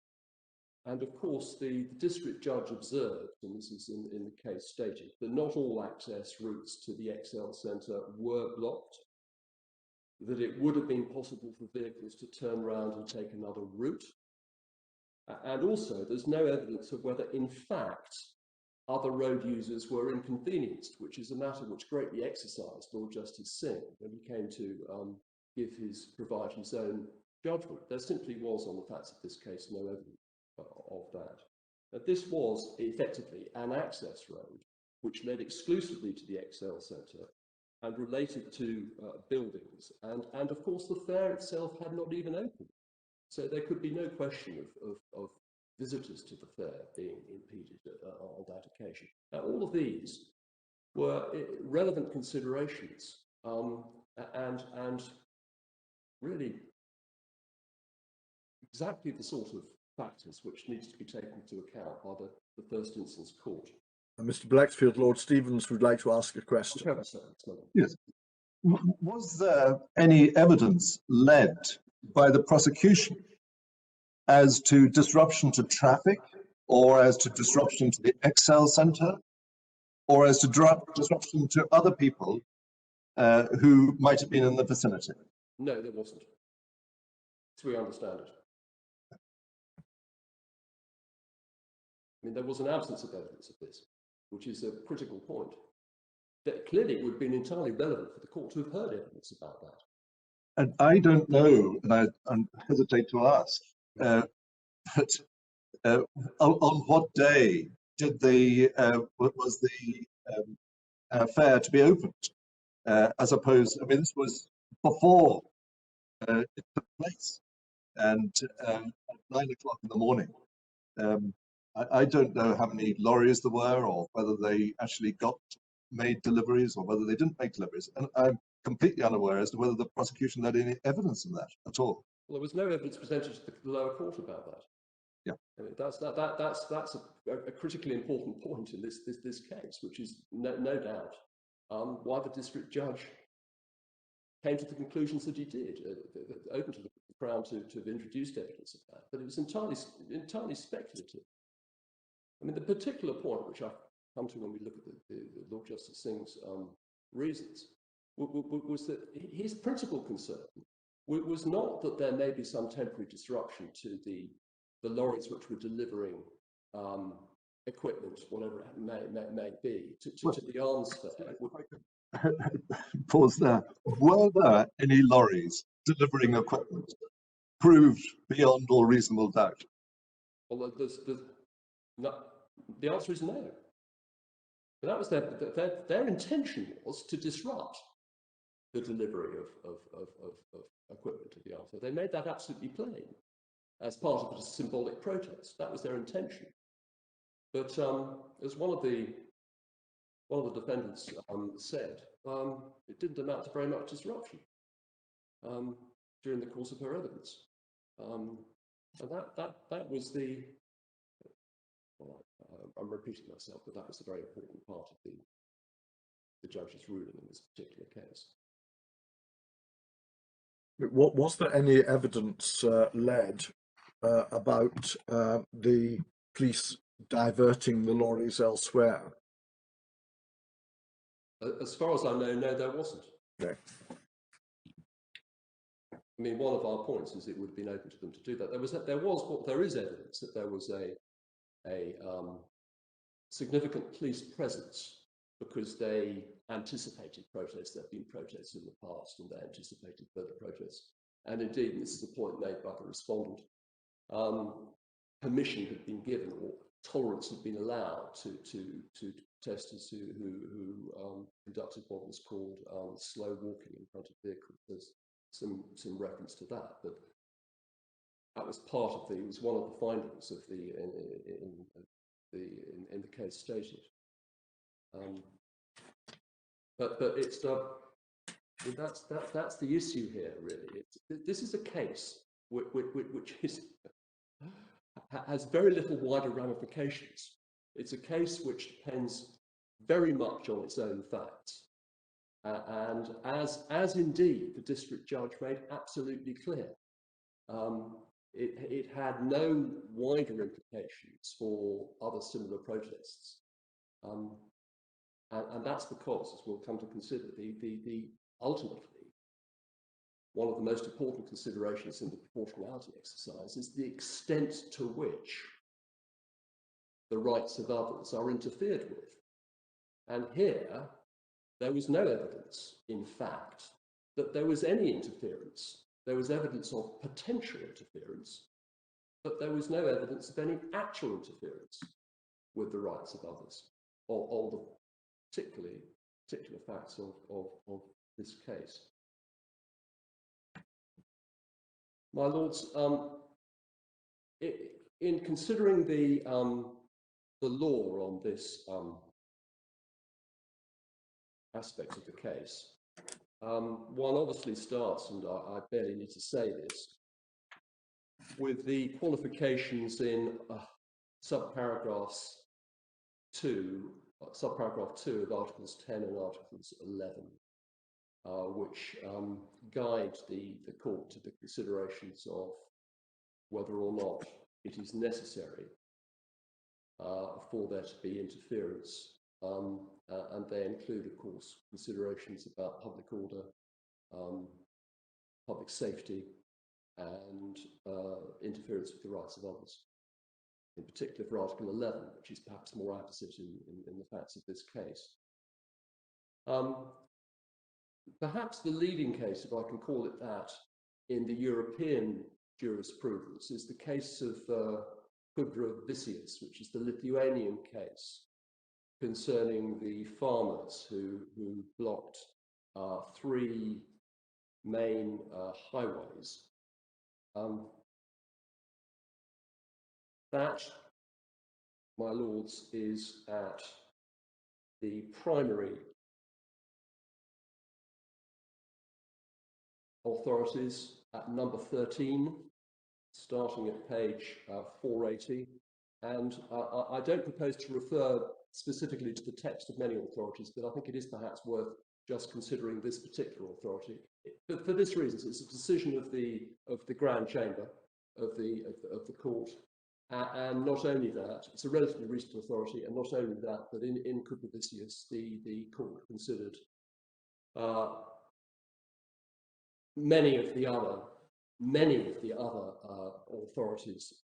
And of course, the district judge observed, and this is in the case stated, that not all access routes to the XL Centre were blocked, that it would have been possible for vehicles to turn around and take another route. And also, there's no evidence of whether, in fact, other road users were inconvenienced, which is a matter which greatly exercised Lord Justice Singh when he came to provide his own judgment. There simply was, on the facts of this case, no evidence of that. This was effectively an access road which led exclusively to the XL Centre and related to buildings. And of course, the fair itself had not even opened. So there could be no question of visitors to the fair being impeded on that occasion. Now, all of these were relevant considerations and really exactly the sort of factors which needs to be taken into account by the first instance court. Mr. Blackfield, Lord Stevens would like to ask a question. Yes. Was there any evidence led by the prosecution as to disruption to traffic, or as to disruption to the XL Centre, or as to disruption to other people who might have been in the vicinity? No, there wasn't, as we understand it. I mean, there was an absence of evidence of this, which is a critical point. That clearly it would have been entirely relevant for the court to have heard evidence about that. And I don't know, and I hesitate to ask, but on what day did was the fair to be opened? As opposed, I mean, this was before it took place, and at 9 o'clock in the morning. I don't know how many lorries there were, or whether they actually made deliveries, or whether they didn't make deliveries. And I'm completely unaware as to whether the prosecution had any evidence of that at all. Well, there was no evidence presented to the lower court about that. Yeah, I mean, that's a critically important point in this case, which is no doubt why the district judge came to the conclusions that he did, open to the Crown to have introduced evidence of that, but it was entirely speculative. I mean, the particular point which I come to when we look at the Lord Justice Singh's reasons was that his principal concern was not that there may be some temporary disruption to the lorries which were delivering equipment, whatever it may be, to the arms fair. Pause there. Were there any lorries delivering equipment proved beyond all reasonable doubt? Well, the answer is no. But that was their intention was to disrupt the delivery of equipment to the arms fair. They made that absolutely plain as part of a symbolic protest. That was their intention. But as one of the defendants said, it didn't amount to very much disruption during the course of her evidence. And that was the, well, I'm repeating myself, but that was a very important part of the judge's ruling in this particular case. Was there any evidence led about the police diverting the lorries elsewhere? As far as I know, no, there wasn't. Okay. I mean, one of our points is it would have been open to them to do that. There is evidence that there was a significant police presence because they anticipated protests. There have been protests in the past, and they anticipated further protests. And indeed, and this is a point made by the respondent, permission had been given, or tolerance had been allowed to protesters who conducted what was called slow walking in front of vehicles. There's some reference to that, but that was part of it was one of the findings of in the case stated. But it's that's the issue here, really. This is a case which has very little wider ramifications. It's a case which depends very much on its own facts. And as indeed the district judge made absolutely clear, it had no wider implications for other similar protests. And that's because, as we'll come to consider, ultimately, one of the most important considerations in the proportionality exercise is the extent to which the rights of others are interfered with. And here, there was no evidence, in fact, that there was any interference. There was evidence of potential interference, but there was no evidence of any actual interference with the rights of others, or on the particular facts of this case. My lords, in considering the law on this aspect of the case, one obviously starts, and I barely need to say this, with the qualifications in subparagraph 2 of Articles 10 and Articles 11, which guide the court to the considerations of whether or not it is necessary for there to be interference. And they include, of course, considerations about public order, public safety, and interference with the rights of others. In particular for Article 11, which is perhaps more apposite in the facts of this case. Perhaps the leading case, if I can call it that, in the European jurisprudence is the case of Kudra-Vicius, which is the Lithuanian case concerning the farmers who blocked 3 main highways. That, my lords, is at the primary authorities at number 13, starting at page 480. And I don't propose to refer specifically to the text of many authorities, but I think it is perhaps worth just considering this particular authority. But for this reason, it's a decision of the Grand Chamber of the court. And not only that, it's a relatively recent authority, and not only that, but in Kudra-Vicius, the court considered many of the other authorities,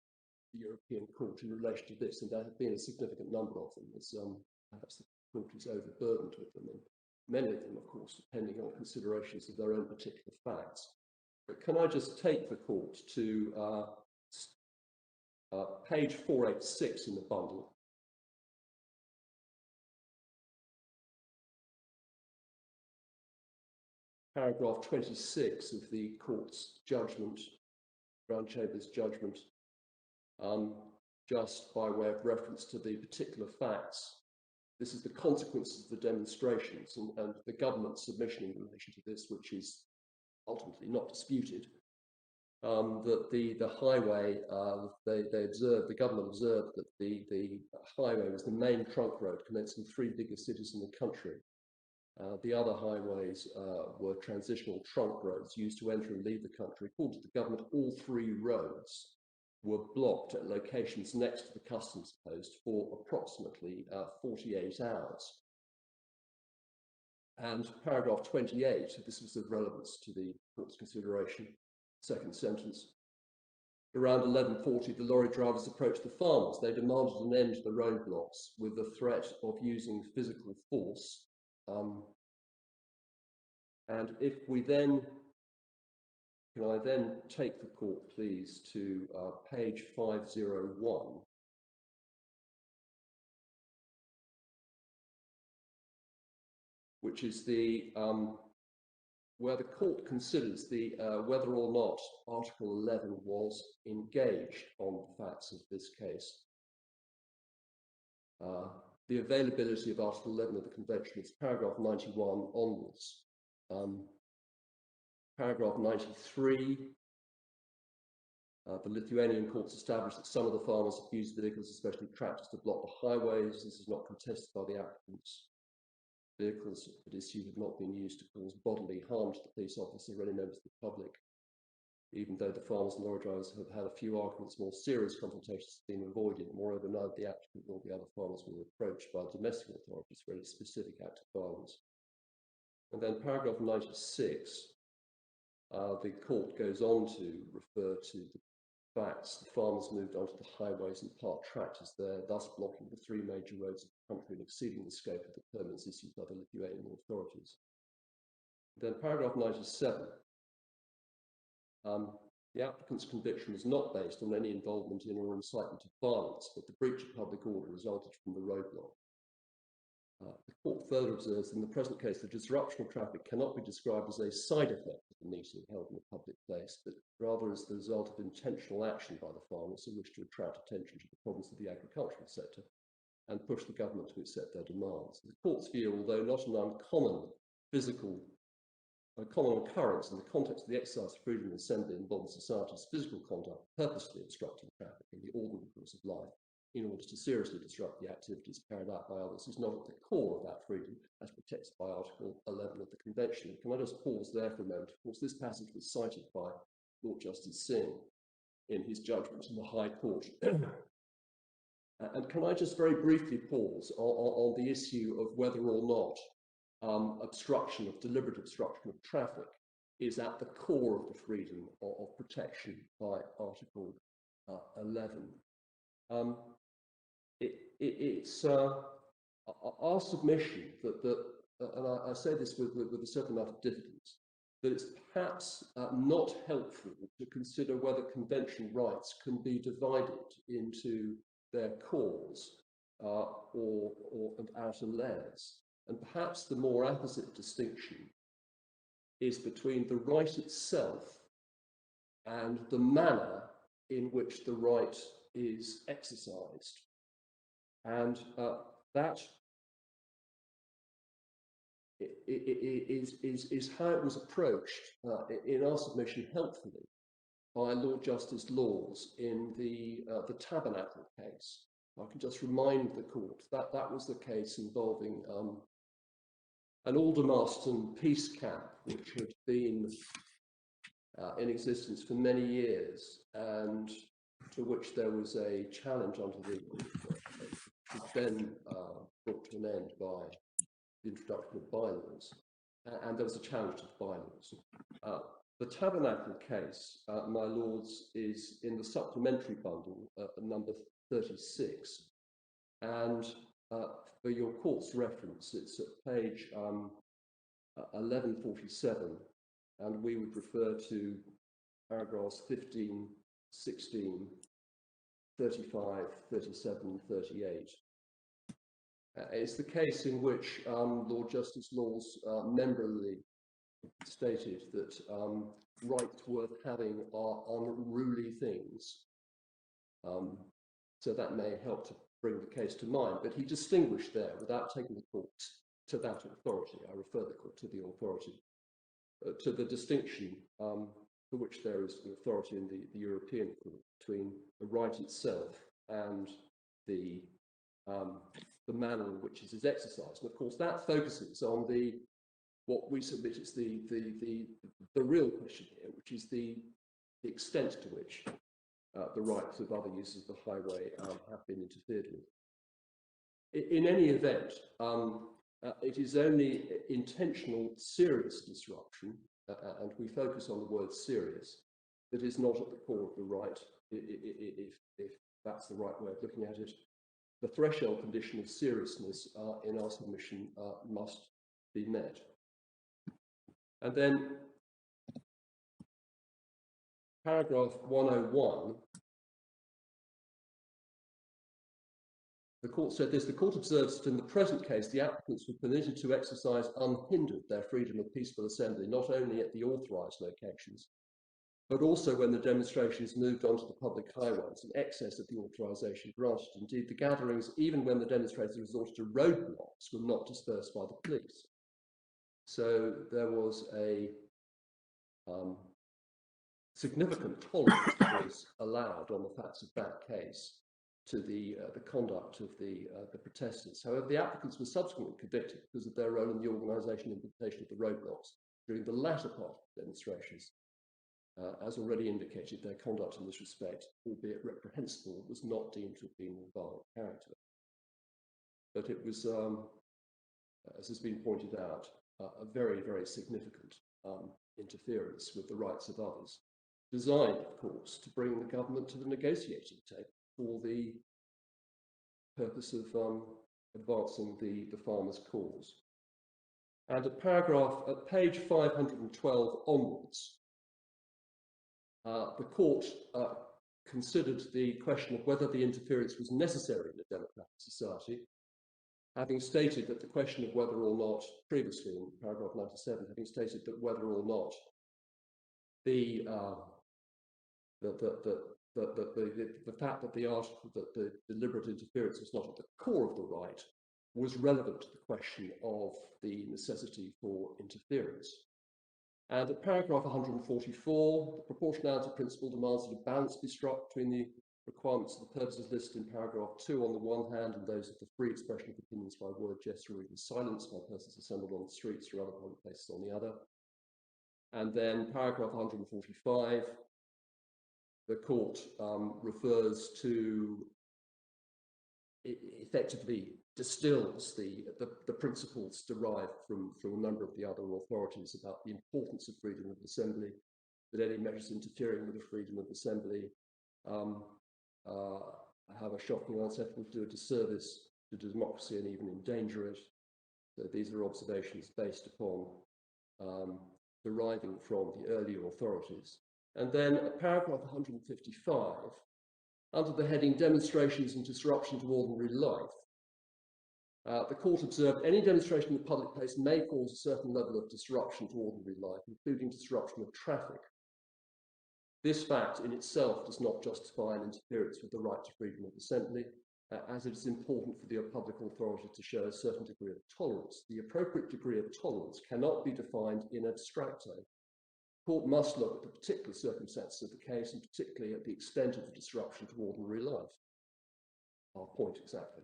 the European Court, in relation to this, and there have been a significant number of them, as perhaps the court is overburdened with them, and many of them, of course, depending on considerations of their own particular facts. But can I just take the court to page 486 in the bundle, paragraph 26 of the court's judgment, Grand Chamber's judgment, just by way of reference to the particular facts. This is the consequences of the demonstrations and the government's submission in relation to this, which is ultimately not disputed. That the highway, the government observed that the highway was the main trunk road connecting 3 biggest cities in the country. The other highways were transitional trunk roads used to enter and leave the country. According to the government, all 3 roads were blocked at locations next to the customs post for approximately 48 hours. And paragraph 28, this was of relevance to the court's consideration, second sentence. Around 11:40, the lorry drivers approached the farmers. They demanded an end to the roadblocks with the threat of using physical force. And if we then, can I then take the court, please, to page 501. Which is the where the court considers the whether or not Article 11 was engaged on the facts of this case. The availability of Article 11 of the Convention is paragraph 91 onwards. Paragraph 93 The Lithuanian courts established that some of the farmers have used vehicles, especially tractors, to block the highways. This is not contested by the applicants. Vehicles at issue have not been used to cause bodily harm to the police officer or any members of the public, even though the farmers and lorry drivers have had a few arguments. More serious confrontations have been avoided. Moreover, neither the applicant nor the other farmers were approached by domestic authorities for any specific act of violence. And then paragraph 96, the court goes on to refer to the facts. The farmers moved onto the highways and parked tractors there, thus blocking the three major roads of the country and exceeding the scope of the permits issued by the Lithuanian authorities. Then paragraph 97, the applicant's conviction was not based on any involvement in or incitement of violence, but the breach of public order resulted from the roadblock. The court further observes that in the present case, the disruption of traffic cannot be described as a side effect of the meeting held in a public place, but rather as the result of intentional action by the farmers who wish to attract attention to the problems of the agricultural sector and push the government to accept their demands. The court's view, although not an uncommon common occurrence in the context of the exercise of freedom of assembly in modern societies, physical conduct purposely obstructing traffic in the ordinary course of life in order to seriously disrupt the activities carried out by others is not at the core of that freedom as protected by Article 11 of the Convention. Can I just pause there for a moment? Of course, this passage was cited by Lord Justice Singh in his judgment in the High Court. And can I just very briefly pause on the issue of whether or not deliberate obstruction of traffic is at the core of the freedom of protection by Article 11. It's our submission that and I say this with a certain amount of diffidence, that it's perhaps not helpful to consider whether convention rights can be divided into their cores and outer layers. And perhaps the more apposite distinction is between the right itself and the manner in which the right is exercised. And that is how it was approached in our submission helpfully by Lord Justice Laws in the Tabernacle case. I can just remind the court that that was the case involving an Aldermaston peace camp, which had been in existence for many years, and to which there was a challenge under the then brought to an end by the introduction of bylaws, and there was a challenge to the bylaws. The Tabernacle case, my lords, is in the supplementary bundle, number 36, and for your court's reference, it's at page 1147, and we would refer to paragraphs 15, 16, 35, 37, 38. It's the case in which Lord Justice Laws memorably stated that rights worth having are unruly things. So that may help to bring the case to mind, but he distinguished there without taking the court to that authority. I refer the court to the authority, to the distinction for which there is an authority in the European Court between the right itself and the manner in which it is exercised. And of course, that focuses on what we submit is the real question here, which is the extent to which the rights of other users of the highway have been interfered with. In any event, it is only intentional serious disruption, and we focus on the word serious, that is not at the core of the right, if that's the right way of looking at it. The threshold condition of seriousness in our submission must be met. And then paragraph 101, the court said this: the court observes that in the present case, the applicants were permitted to exercise unhindered their freedom of peaceful assembly, not only at the authorised locations, but also when the demonstrations moved onto the public highways in excess of the authorisation granted. Indeed, the gatherings, even when the demonstrators resorted to roadblocks, were not dispersed by the police. So there was a significant tolerance was allowed on the facts of that case to the conduct of the protesters. However, the applicants were subsequently convicted because of their role in the organisation and implementation of the roadblocks during the latter part of the demonstrations. As already indicated, their conduct in this respect, albeit reprehensible, was not deemed to have been of violent character. But it was, as has been pointed out, a very, very significant interference with the rights of others, designed, of course, to bring the government to the negotiating table for the purpose of advancing the farmers' cause. And at page 512 onwards, the court considered the question of whether the interference was necessary in a democratic society, having stated that the question of whether or not, previously in paragraph 97, having stated that whether or not the fact that the deliberate interference was not at the core of the right was relevant to the question of the necessity for interference. And at paragraph 144, the proportionality principle demands that a balance be struck between the requirements of the purposes listed in paragraph 2 on the one hand and those of the free expression of opinions by word, gesture, or even silence by persons assembled on the streets or other public places on the other. And then paragraph 145, the court refers to, effectively distills the principles derived from a number of the other authorities about the importance of freedom of assembly, that any measures interfering with the freedom of assembly have a shocking unacceptable, do a disservice to democracy and even endanger it. So these are observations based upon deriving from the earlier authorities. And then at paragraph 155, under the heading Demonstrations and Disruption to Ordinary Life, the court observed any demonstration in the public place may cause a certain level of disruption to ordinary life, including disruption of traffic. This fact in itself does not justify an interference with the right to freedom of assembly, as it is important for the public authority to show a certain degree of tolerance. The appropriate degree of tolerance cannot be defined in abstracto. The court must look at the particular circumstances of the case, and particularly at the extent of the disruption to ordinary life. Our point exactly.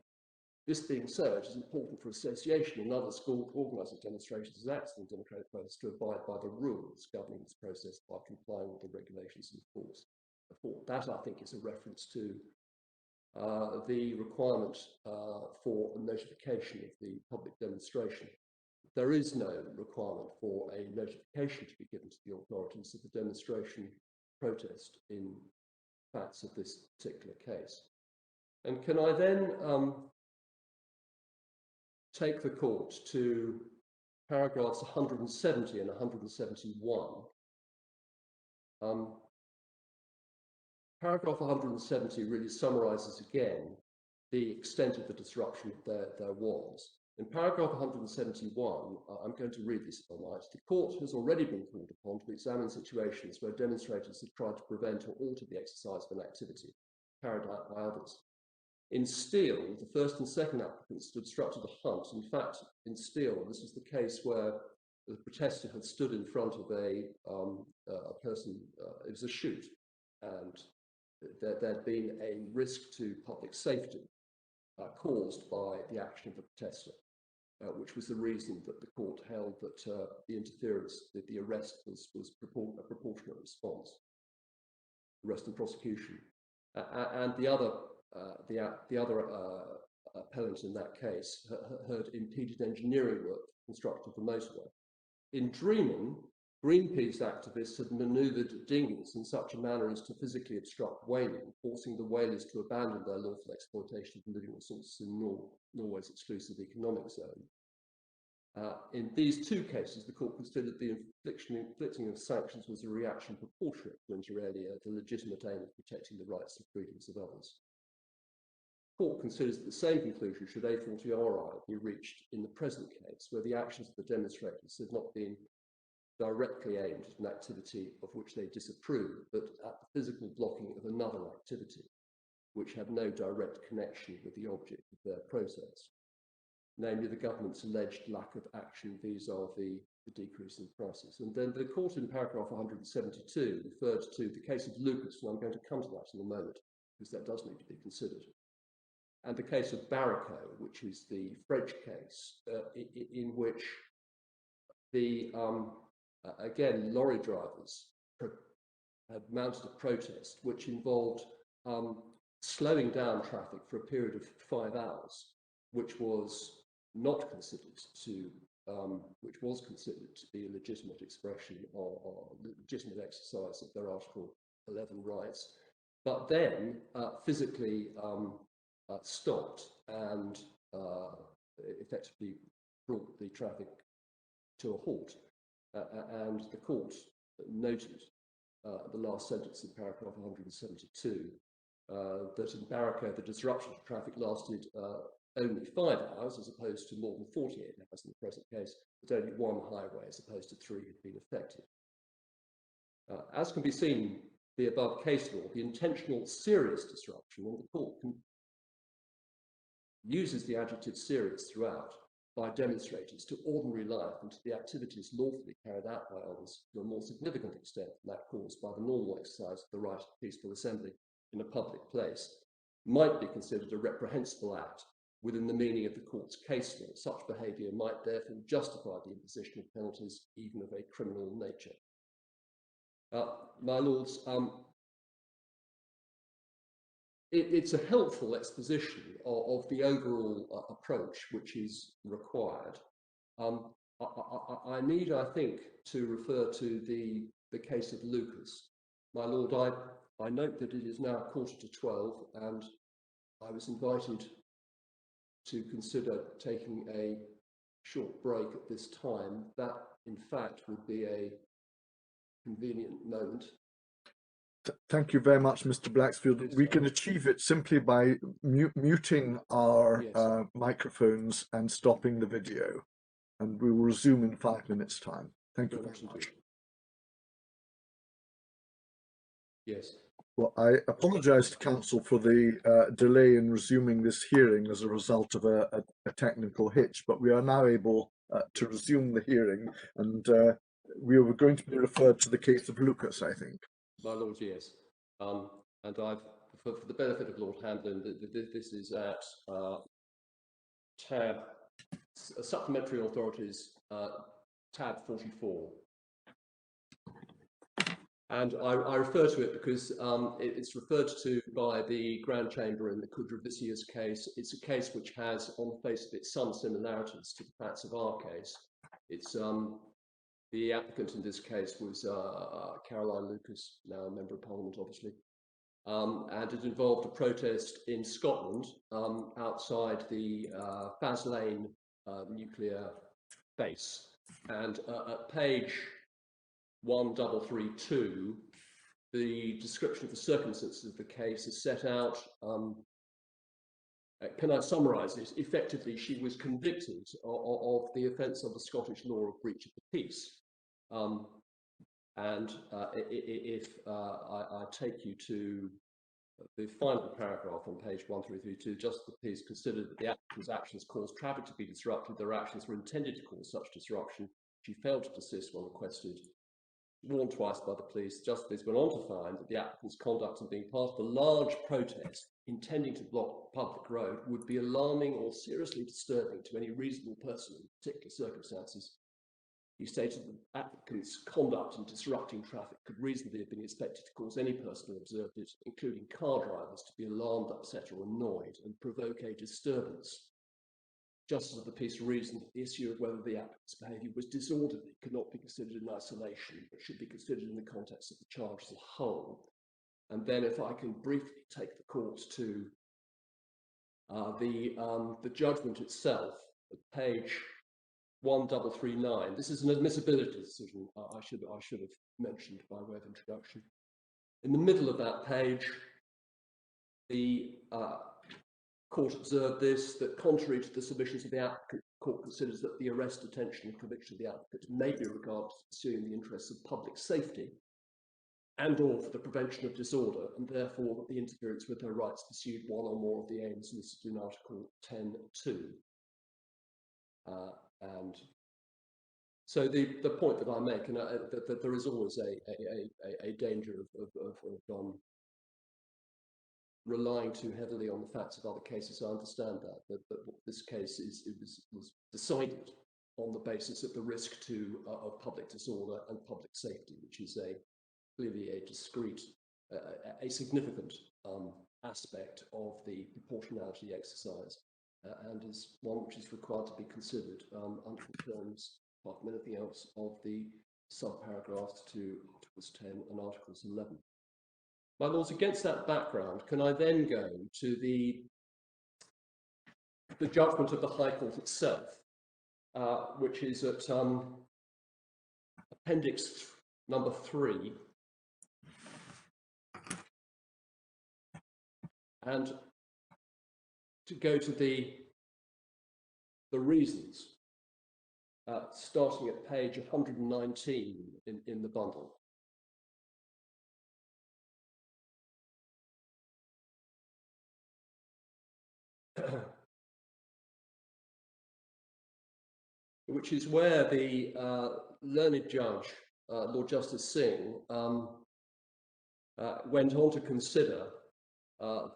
This being so, it is important for association and other school organising demonstrations as acts in the democratic process to abide by the rules governing this process by complying with the regulations in force. That, I think, is a reference to the requirement for a notification of the public demonstration. There is no requirement for a notification to be given to the authorities of the demonstration protest in facts of this particular case. And can I then take the court to paragraphs 170 and 171. Paragraph 170 really summarises again the extent of the disruption that there was. In paragraph 171, I'm going to read this if I might. The court has already been called upon to examine situations where demonstrators have tried to prevent or alter the exercise of an activity carried out by others. In Steele, the first and second applicants had obstructed a hunt. In fact, in Steele, this was the case where the protester had stood in front of a person, it was a shoot, and there'd been a risk to public safety caused by the action of the protester, which was the reason that the court held that the interference, that the arrest was a proportionate response, arrest and prosecution. And the other appellant in that case had impeded engineering work to construct the motorway. In Dreaman, Greenpeace activists had manoeuvred dinghies in such a manner as to physically obstruct whaling, forcing the whalers to abandon their lawful exploitation of living resources in Norway's exclusive economic zone. In these two cases, the court considered the inflicting of sanctions was a reaction proportionate to, inter alia, the legitimate aim of protecting the rights and freedoms of others. The court considers that the same conclusion should a fortiori be reached in the present case, where the actions of the demonstrators had not been directly aimed at an activity of which they disapproved, but at the physical blocking of another activity, which had no direct connection with the object of their protest. namely the government's alleged lack of action vis-a-vis the decrease in prices. And then the court in paragraph 172 referred to the case of Lucas, and I'm going to come to that in a moment, because that does need to be considered. And the case of Barraco, which is the French case, in which the, again, lorry drivers had mounted a protest which involved slowing down traffic for a period of 5 hours, which was not considered to, which was considered to be a legitimate expression or legitimate exercise of their Article 11 rights, but then physically stopped and effectively brought the traffic to a halt. And the court noted the last sentence in paragraph 172 that in Barraco the disruption to traffic lasted only 5 hours as opposed to more than 48 hours in the present case, but only one highway as opposed to 3 had been affected. As can be seen the above case law, the intentional serious disruption, and the court uses the adjective serious throughout by demonstrating to ordinary life and to the activities lawfully carried out by others to a more significant extent than that caused by the normal exercise of the right of peaceful assembly in a public place, might be considered a reprehensible act within the meaning of the court's case law. Such behaviour might therefore justify the imposition of penalties even of a criminal nature. My lords, it's a helpful exposition of the overall approach which is required. I need, I think, to refer to the case of Lucas. My lord, I note that it is now 11:45, and I was invited to consider taking a short break at this time. That, in fact, would be a convenient moment. Thank you very much, Mr. Blacksfield. We can achieve it simply by muting our microphones and stopping the video, and we will resume in 5 minutes' time. Thank you very much. Yes. Well, I apologise to Council for the delay in resuming this hearing as a result of a technical hitch, but we are now able to resume the hearing, and we were going to be referred to the case of Lucas, I think. My lord, yes. And I've, for the benefit of Lord Hamblin, this is at tab Supplementary Authorities, tab 44. And I refer to it because it's referred to by the Grand Chamber in the Kudravicius case. It's a case which has, on the face of it, some similarities to the facts of our case. It's the applicant in this case was Caroline Lucas, now a Member of Parliament, obviously. And it involved a protest in Scotland outside the Faslane nuclear base. And at page 1332, the description of the circumstances of the case is set out. Can I summarise it? Effectively, she was convicted of the offence of the Scottish law of breach of the peace. If I take you to the final paragraph on page 1332, just the peace considered that the applicant's actions caused traffic to be disrupted. Their actions were intended to cause such disruption. She failed to desist when requested, warned twice by the police. Justice went on to find that the applicant's conduct in being part of a large protest intending to block a public road would be alarming or seriously disturbing to any reasonable person in particular circumstances. He stated that the applicant's conduct in disrupting traffic could reasonably have been expected to cause any person who observed it, including car drivers, to be alarmed, upset, or annoyed and provoke a disturbance. Justice of the peace reasoned that the issue of whether the applicant's behaviour was disorderly could not be considered in isolation, but should be considered in the context of the charge as a whole. And then, if I can briefly take the court to the judgment itself, at page 1339. This is an admissibility decision. I should have mentioned by way of introduction. In the middle of that page, the court observed this, that contrary to the submissions of the applicant, the court considers that the arrest, detention, and conviction of the applicant may be regarded as pursuing the interests of public safety and or for the prevention of disorder, and therefore that the interference with her rights pursued one or more of the aims listed in Article 10.2. And so the point that I make, and that there is always a danger of relying too heavily on the facts of other cases. I understand that this case was decided on the basis of the risk of public disorder and public safety, which is clearly a discrete, a significant aspect of the proportionality exercise, and is one which is required to be considered under the terms, apart from anything else, of the subparagraphs to Articles 10 and Articles 11. My lords, against that background, can I then go to the judgment of the High Court itself, which is at Appendix number 3, and to go to the reasons, starting at page 119 in the bundle. Which is where the learned judge, Lord Justice Singh, went on to consider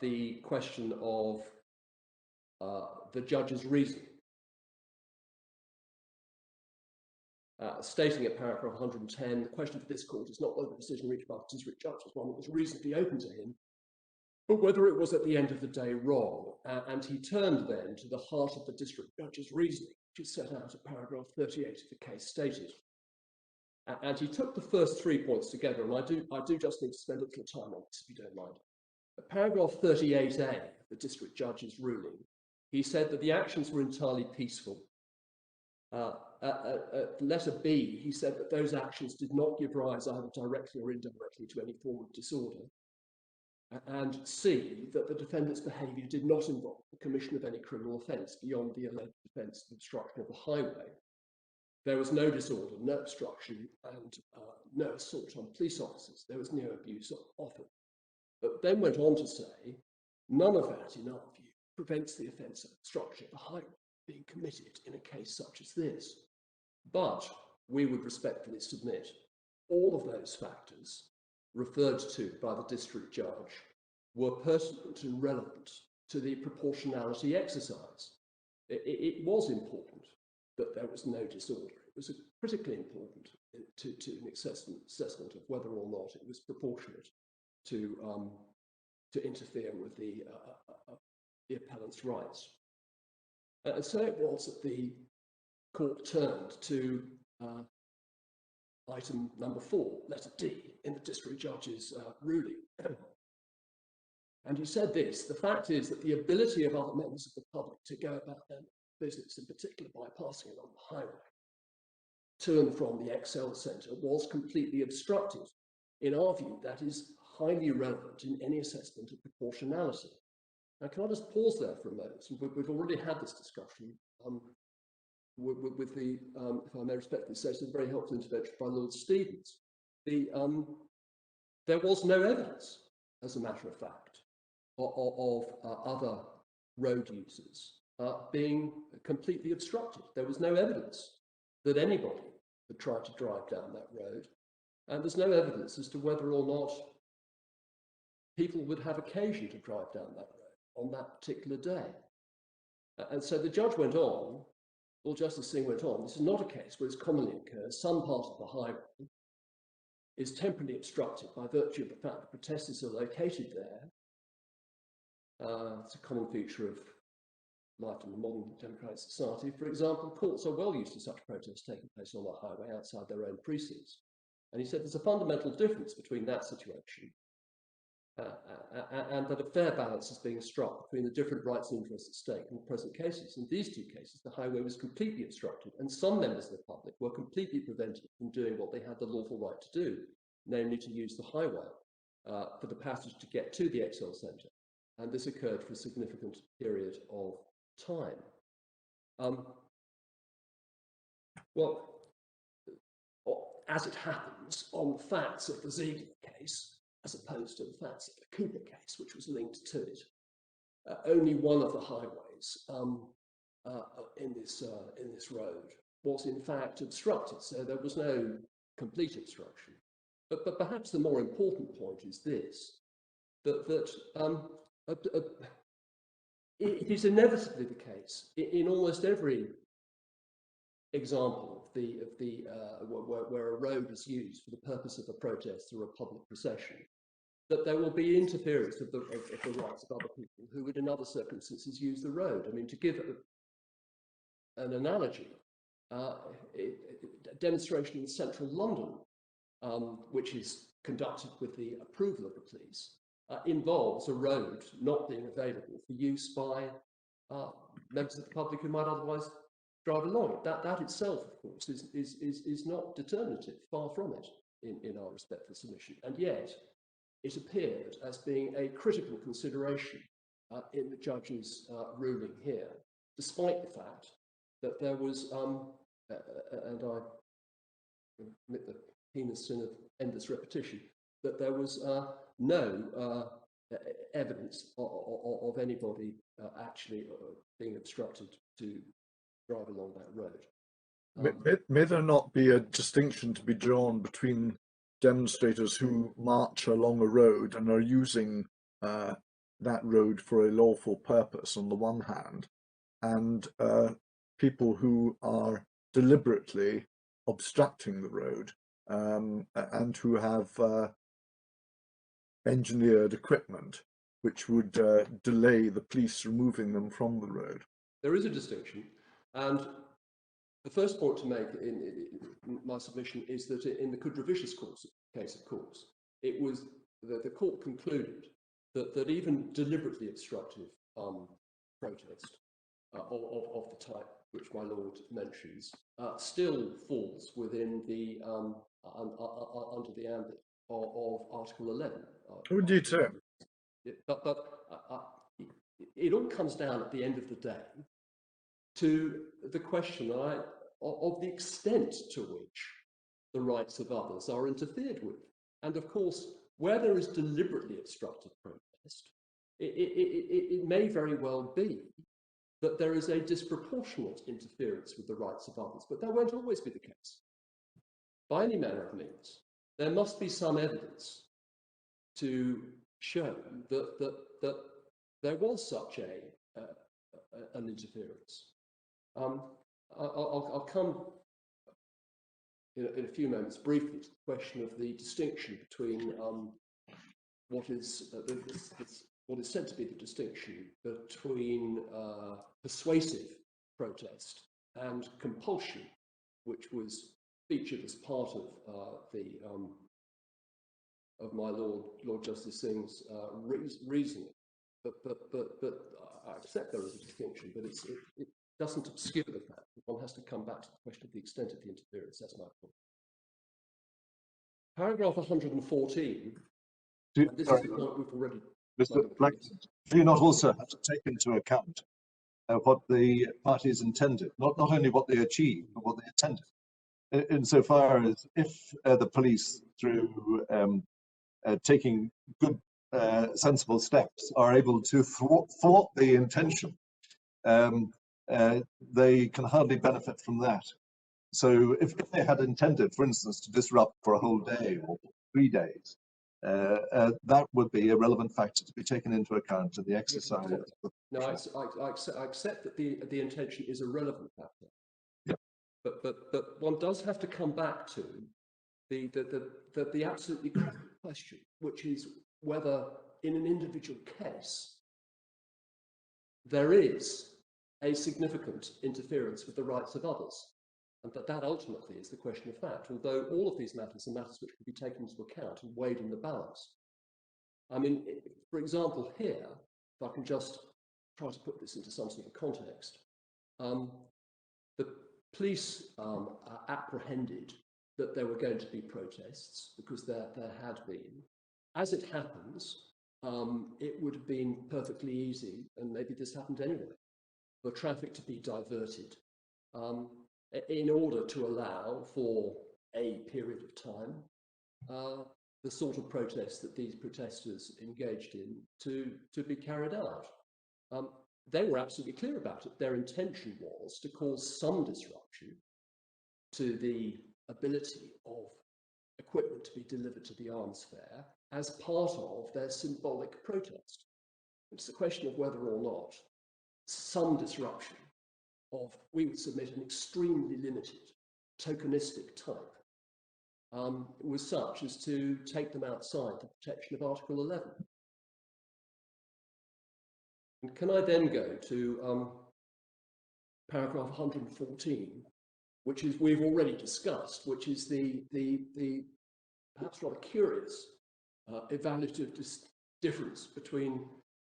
the question of the judge's reasoning, stating at paragraph 110, the question for this court is not whether the decision reached by the district judge was one that was reasonably open to him, but whether it was at the end of the day wrong. And he turned then to the heart of the district judge's reasoning, which is set out at paragraph 38 of the case stated. And he took the first 3 points together, and I do just need to spend a little time on this, if you don't mind. At paragraph 38A of the district judge's ruling, he said that the actions were entirely peaceful. At letter B, he said that those actions did not give rise either directly or indirectly to any form of disorder. And C, that the defendant's behaviour did not involve the commission of any criminal offence beyond the alleged offence of obstruction of the highway. There was no disorder, no obstruction, and no assault on police officers. There was no abuse of office. But then went on to say, none of that, in our view, prevents the offence of obstruction of the highway being committed in a case such as this. But we would respectfully submit all of those factors referred to by the district judge were pertinent and relevant to the proportionality exercise. It was important that there was no disorder. It was critically important to an assessment of whether or not it was proportionate to interfere with the appellant's rights. And so it was that the court turned to item number 4, letter D, in the district judge's ruling. And he said this: the fact is that the ability of other members of the public to go about their business, in particular by passing along the highway to and from the Excel Centre, was completely obstructed. In our view, that is highly relevant in any assessment of proportionality. Now, can I just pause there for a moment? We've already had this discussion with the, if I may respectfully say, some very helpful intervention by Lord Stevens. There was no evidence, as a matter of fact, of other road users being completely obstructed. There was no evidence that anybody had tried to drive down that road, and there's no evidence as to whether or not people would have occasion to drive down that road on that particular day. And so the judge went on, Lord Justice Singh went on, this is not a case where, as commonly occurs, some part of the highway is temporarily obstructed by virtue of the fact that protesters are located there. It's a common feature of life in a modern democratic society. For example, courts are well used to such protests taking place on the highway outside their own precincts. And he said there's a fundamental difference between that situation and that a fair balance is being struck between the different rights and interests at stake in the present cases. In these two cases, the highway was completely obstructed, and some members of the public were completely prevented from doing what they had the lawful right to do, namely to use the highway for the passage to get to the Excel Centre. And this occurred for a significant period of time. Well, as it happens, on the facts of the Ziegler case, as opposed to the facts of the Cooper case, which was linked to it, only one of the highways in this road was in fact obstructed, so there was no complete obstruction. But perhaps the more important point is this: that it is inevitably the case in almost every example where a road is used for the purpose of a protest or a public procession, that there will be interference of the rights of other people who would in other circumstances use the road. I mean, to give an analogy, a demonstration in central London, which is conducted with the approval of the police, involves a road not being available for use by members of the public who might otherwise drive along it. That itself, of course, is not determinative, far from it, in our respectful submission. And yet, it appeared as being a critical consideration in the judge's ruling here, despite the fact that there was, and I admit the heinous sin of endless repetition, that there was no evidence of anybody actually being obstructed to drive along that road. May there not be a distinction to be drawn between demonstrators who march along a road and are using that road for a lawful purpose on the one hand, and people who are deliberately obstructing the road and who have engineered equipment which would delay the police removing them from the road? There is a distinction, and the first point to make in my submission is that in the Kudravicius case, of course, it was that the court concluded that even deliberately obstructive protest of the type which my lord mentions still falls within the under the ambit of Article 11. Would you too? But it all comes down at the end of the day to the question of the extent to which the rights of others are interfered with. And of course, where there is deliberately obstructed protest, it may very well be that there is a disproportionate interference with the rights of others, but that won't always be the case. By any manner of means, there must be some evidence to show that there was such an interference. I'll come in a few moments briefly to the question of the distinction between what is said to be the distinction between persuasive protest and compulsion, which was featured as part of my Lord Justice Singh's reasoning. But I accept there is a distinction, but it doesn't obscure the fact that one has to come back to the question of the extent of the interference. That's my point. Paragraph 114. This is the point we've already. Mr. Blackton, do you not also have to take into account what the parties intended, not only what they achieved, but what they intended? Insofar as if the police, through taking good, sensible steps, are able to thwart the intention, they can hardly benefit from that. So if they had intended, for instance, to disrupt for a whole day or 3 days, that would be a relevant factor to be taken into account in the exercise. No, I accept that the intention is a relevant factor. Yeah. But one does have to come back to the absolutely critical question, which is whether in an individual case there is a significant interference with the rights of others. And that ultimately is the question of fact, although all of these matters are matters which can be taken into account and weighed in the balance. I mean, for example, here, if I can just try to put this into some sort of context, the police apprehended that there were going to be protests because there had been. As it happens, it would have been perfectly easy, and maybe this happened anyway, for traffic to be diverted in order to allow for a period of time the sort of protests that these protesters engaged in to be carried out. they were absolutely clear about it. Their intention was to cause some disruption to the ability of equipment to be delivered to the arms fair as part of their symbolic protest. It's the question of whether or not some disruption of, we would submit, an extremely limited tokenistic type was such as to take them outside the protection of Article 11. And can I then go to paragraph 114, which is, we've already discussed, which is the perhaps rather curious evaluative difference between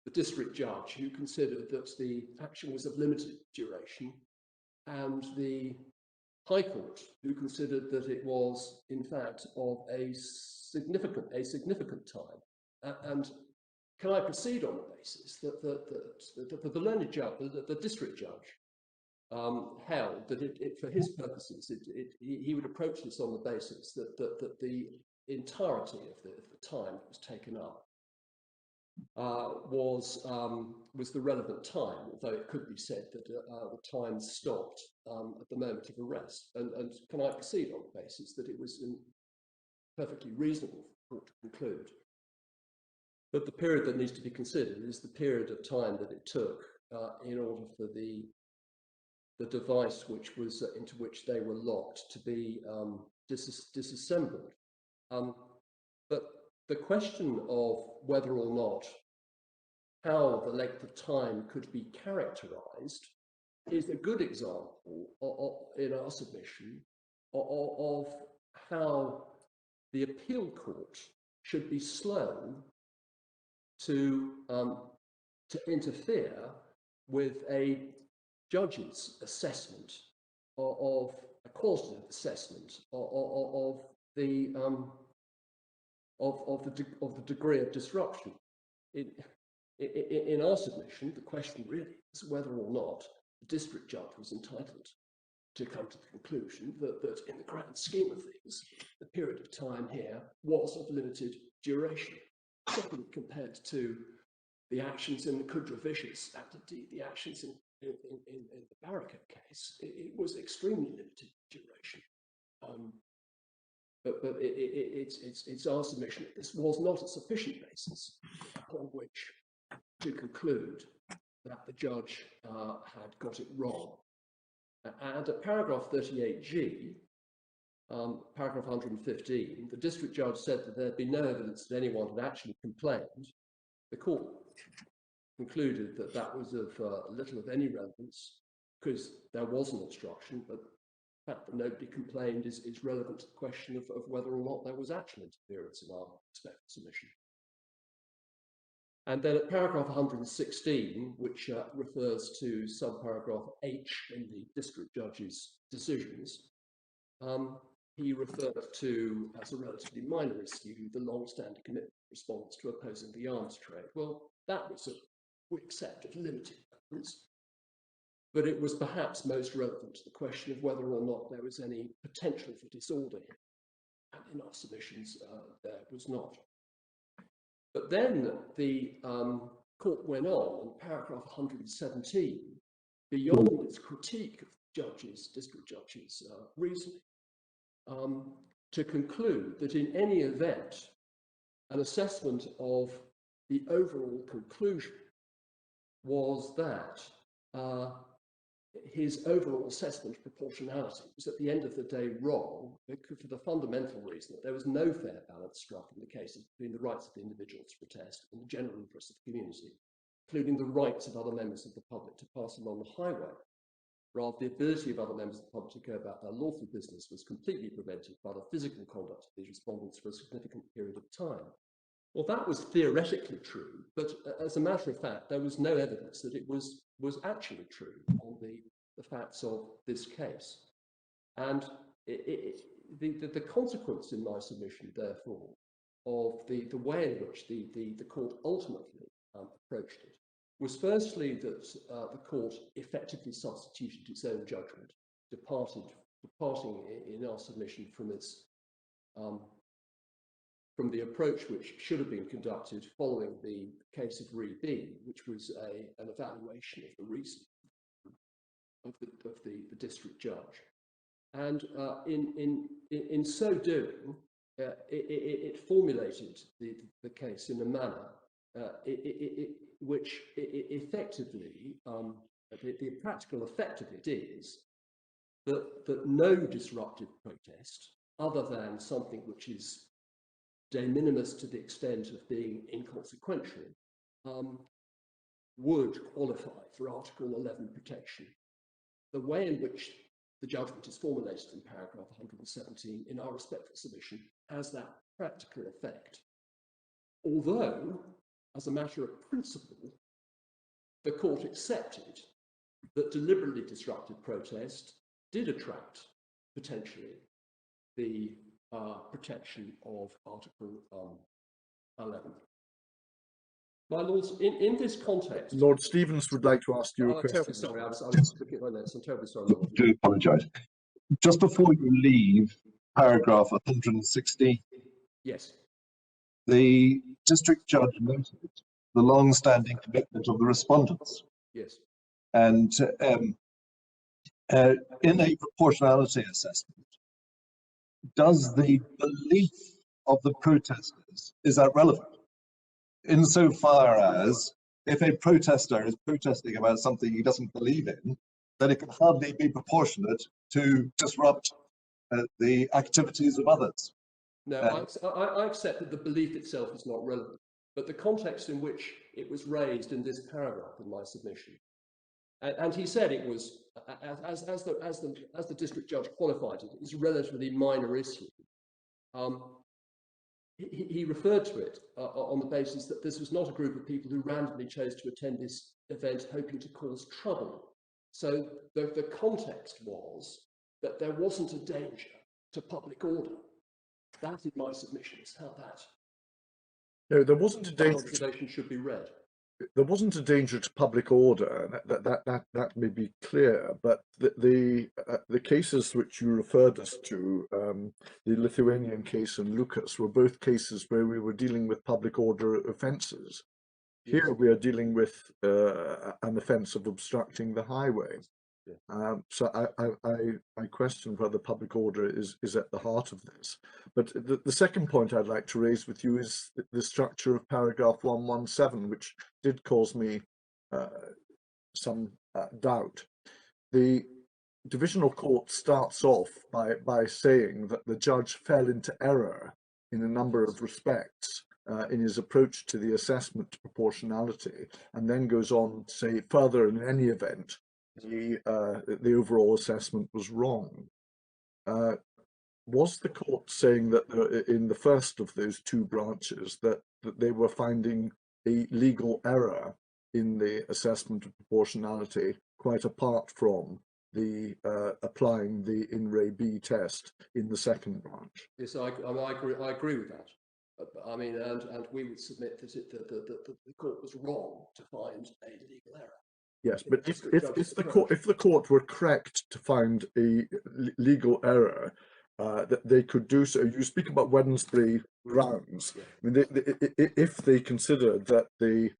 the district judge, who considered that the action was of limited duration, and the High Court, who considered that it was, in fact, of a significant time. And can I proceed on the basis that the learned judge, the district judge, held that for his purposes, he would approach this on the basis that the entirety of the time that was taken up was the relevant time, although it could be said that the time stopped at the moment of arrest. And can I proceed on the basis that it was perfectly reasonable for the court to conclude that the period that needs to be considered is the period of time that it took in order for the device which was into which they were locked to be disassembled. But the question of whether or not how the length of time could be characterized is a good example in our submission of how the appeal court should be slow to interfere with a judge's assessment of a qualitative assessment of the degree of disruption. In our submission, the question really is whether or not the district judge was entitled to come to the conclusion that in the grand scheme of things, the period of time here was of limited duration, certainly compared to the actions in the Kudra Vicious, and indeed the actions in the Barakat case. It was extremely limited duration. But it's our submission that this was not a sufficient basis upon which to conclude that the judge had got it wrong. And at paragraph 38G, paragraph 115, the district judge said that there had been no evidence that anyone had actually complained. The court concluded that that was of little of any relevance because there was an obstruction, but the fact that nobody complained is relevant to the question of whether or not there was actual interference in our respective submission. And then at paragraph 116, which refers to subparagraph H in the district judge's decisions, he referred to, as a relatively minor issue, the long-standing commitment of respondents to opposing the arms trade. Well, that was, we accept, of limited relevance, but it was perhaps most relevant to the question of whether or not there was any potential for disorder here. And in our submissions, there was not. But then the court went on in paragraph 117, beyond its critique of district judges' reasoning, to conclude that in any event, an assessment of the overall conclusion was that his overall assessment of proportionality was at the end of the day wrong, for the fundamental reason that there was no fair balance struck in the cases between the rights of the individual to protest and the general interests of the community, including the rights of other members of the public to pass along the highway. Rather, the ability of other members of the public to go about their lawful business was completely prevented by the physical conduct of these respondents for a significant period of time. Well, that was theoretically true, but as a matter of fact, there was no evidence that it was actually true on the facts of this case. And the consequence in my submission, therefore, of the way in which the court ultimately approached it was firstly that the court effectively substituted its own judgment, departing in our submission from its from the approach which should have been conducted following the case of Re B, which was an evaluation of the reason of the district judge. And in so doing, it formulated the case in a manner which effectively, the practical effect of it is that no disruptive protest, other than something which is de minimis to the extent of being inconsequential, would qualify for Article 11 protection. The way in which the judgment is formulated in paragraph 117 in our respectful submission has that practical effect. Although, as a matter of principle, the court accepted that deliberately disruptive protest did attract potentially the protection of Article 11. My lords, in this context, Lord Stevens would like to ask you a I'm question. terribly sorry, I was looking at my notes. I'm terribly sorry. I do apologise. Just before you leave paragraph 160, Yes. the district judge noted the long-standing commitment of the respondents. Yes. And in a proportionality assessment, does the belief of the protesters, is that relevant? Insofar as if a protester is protesting about something he doesn't believe in, then it can hardly be proportionate to disrupt the activities of others. No, I accept that the belief itself is not relevant, but the context in which it was raised in this paragraph in my submission, and he said it was, as the district judge qualified it, is a relatively minor issue. He referred to it on the basis that this was not a group of people who randomly chose to attend this event hoping to cause trouble. So the context was that there wasn't a danger to public order. That, in my submission, is how that. No, there wasn't a danger. Observation should be read. There wasn't a danger to public order. That may be clear, but the cases which you referred us to, the Lithuanian case and Lucas, were both cases where we were dealing with public order offences. Yes. Here we are dealing with an offence of obstructing the highway. Yeah. So I question whether public order is at the heart of this. But the second point I'd like to raise with you is the structure of paragraph 117, which did cause me some doubt. The divisional court starts off by saying that the judge fell into error in a number of respects in his approach to the assessment to proportionality, and then goes on to say further, in any event, the overall assessment was wrong. Was the court saying that in the first of those two branches that they were finding a legal error in the assessment of proportionality, quite apart from the applying the in re B test in the second branch? Yes, I agree with that. I mean, and we would submit that the court was wrong to find a legal error. Yes, but if the court were correct to find a legal error, that they could do so. You speak about Wednesbury grounds. Yeah. I mean, if they considered that the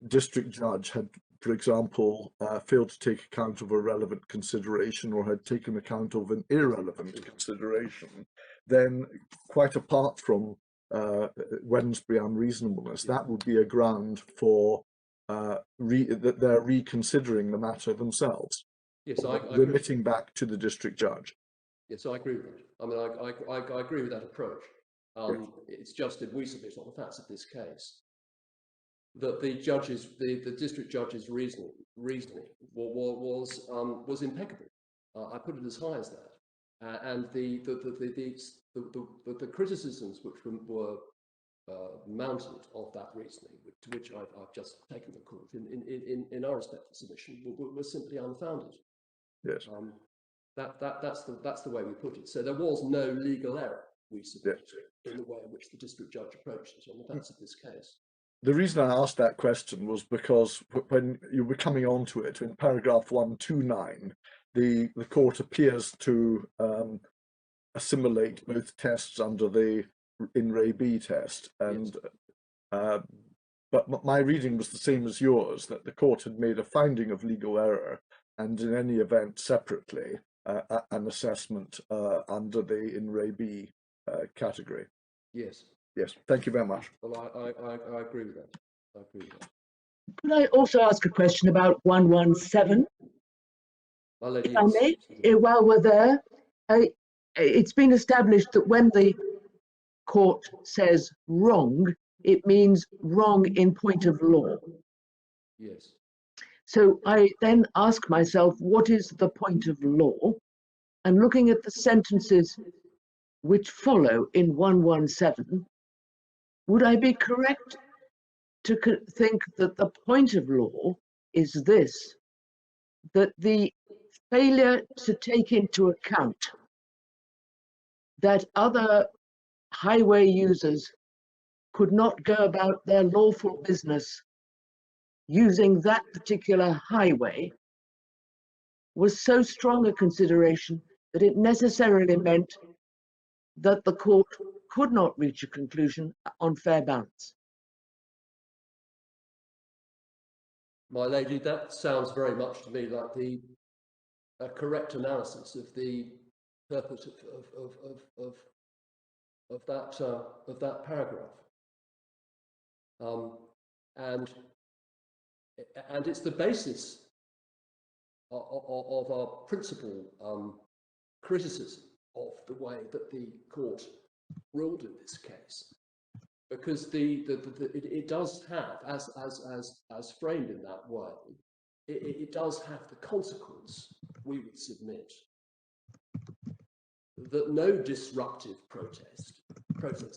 district judge had, for example, failed to take account of a relevant consideration or had taken account of an irrelevant consideration, then quite apart from Wednesbury unreasonableness, that would be a ground for that they're reconsidering the matter themselves. Yes, I remitting back to the district judge. Yes, I agree with that. I mean, I agree with that approach. Yes. It's just that we submit on the facts of this case that the district judge's reasoning was impeccable. I put it as high as that, and the criticisms which were mounted of that reasoning, to which I've just taken the court in our respectful submission, were simply unfounded. Yes. That's the way we put it. So there was no legal error, we submit, in the way in which the district judge approached it on the facts of this case. The reason I asked that question was because when you were coming on to it, in paragraph 129, the court appears to assimilate both tests under the in re B test. And but my reading was the same as yours, that the court had made a finding of legal error, and in any event, separately, an assessment under the in re B category. Yes. Yes, thank you very much. Well, I agree with that. I agree with that. Could I also ask a question about 117? My lady, If I yes. may, while we're there, it's been established that when the court says wrong, it means wrong in point of law. Yes. So I then ask myself, what is the point of law? And looking at the sentences which follow in 117, would I be correct to think that the point of law is this, that the failure to take into account that other highway users could not go about their lawful business using that particular highway was so strong a consideration that it necessarily meant that the court could not reach a conclusion on fair balance? My lady, that sounds very much to me like the correct analysis of the purpose of that paragraph, and it's the basis of our principal criticism of the way that the court ruled in this case, because it does have, as framed in that way, it does have the consequence, we would submit, that no disruptive protest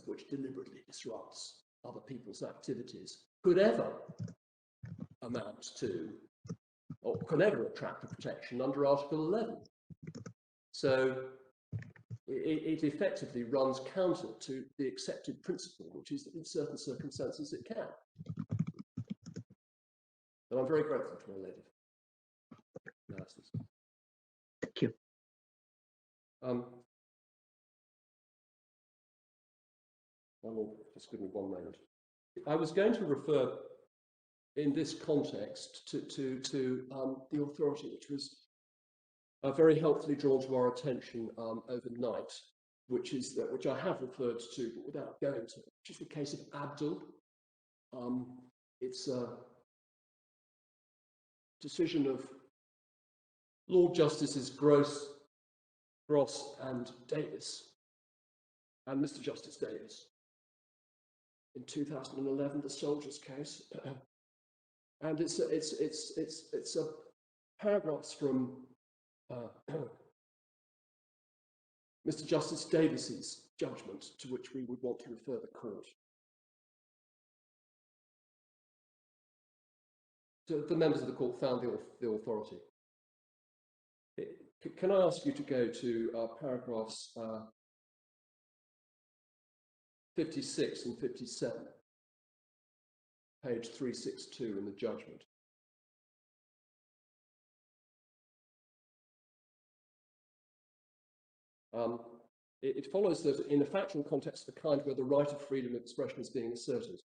which deliberately disrupts other people's activities could ever amount to, or can ever attract the protection under Article 11. So it effectively runs counter to the accepted principle, which is that in certain circumstances it can. And I'm very grateful to my lady for analysis. Thank you. Just give me one moment. I was going to refer in this context to the authority which was very helpfully drawn to our attention overnight, which I have referred to but without going to, which is the case of Abdul. It's a decision of Lord Justices Gross and Davis, and Mr. Justice Davis in 2011, the soldiers case, and it's paragraphs from Mr. Justice Davis's judgment to which we would want to refer the court. So the members of the court found the authority. Can I ask you to go to paragraphs 56 and 57, page 362 in the judgment. It follows that in a factual context of the kind where the right of freedom of expression is being asserted,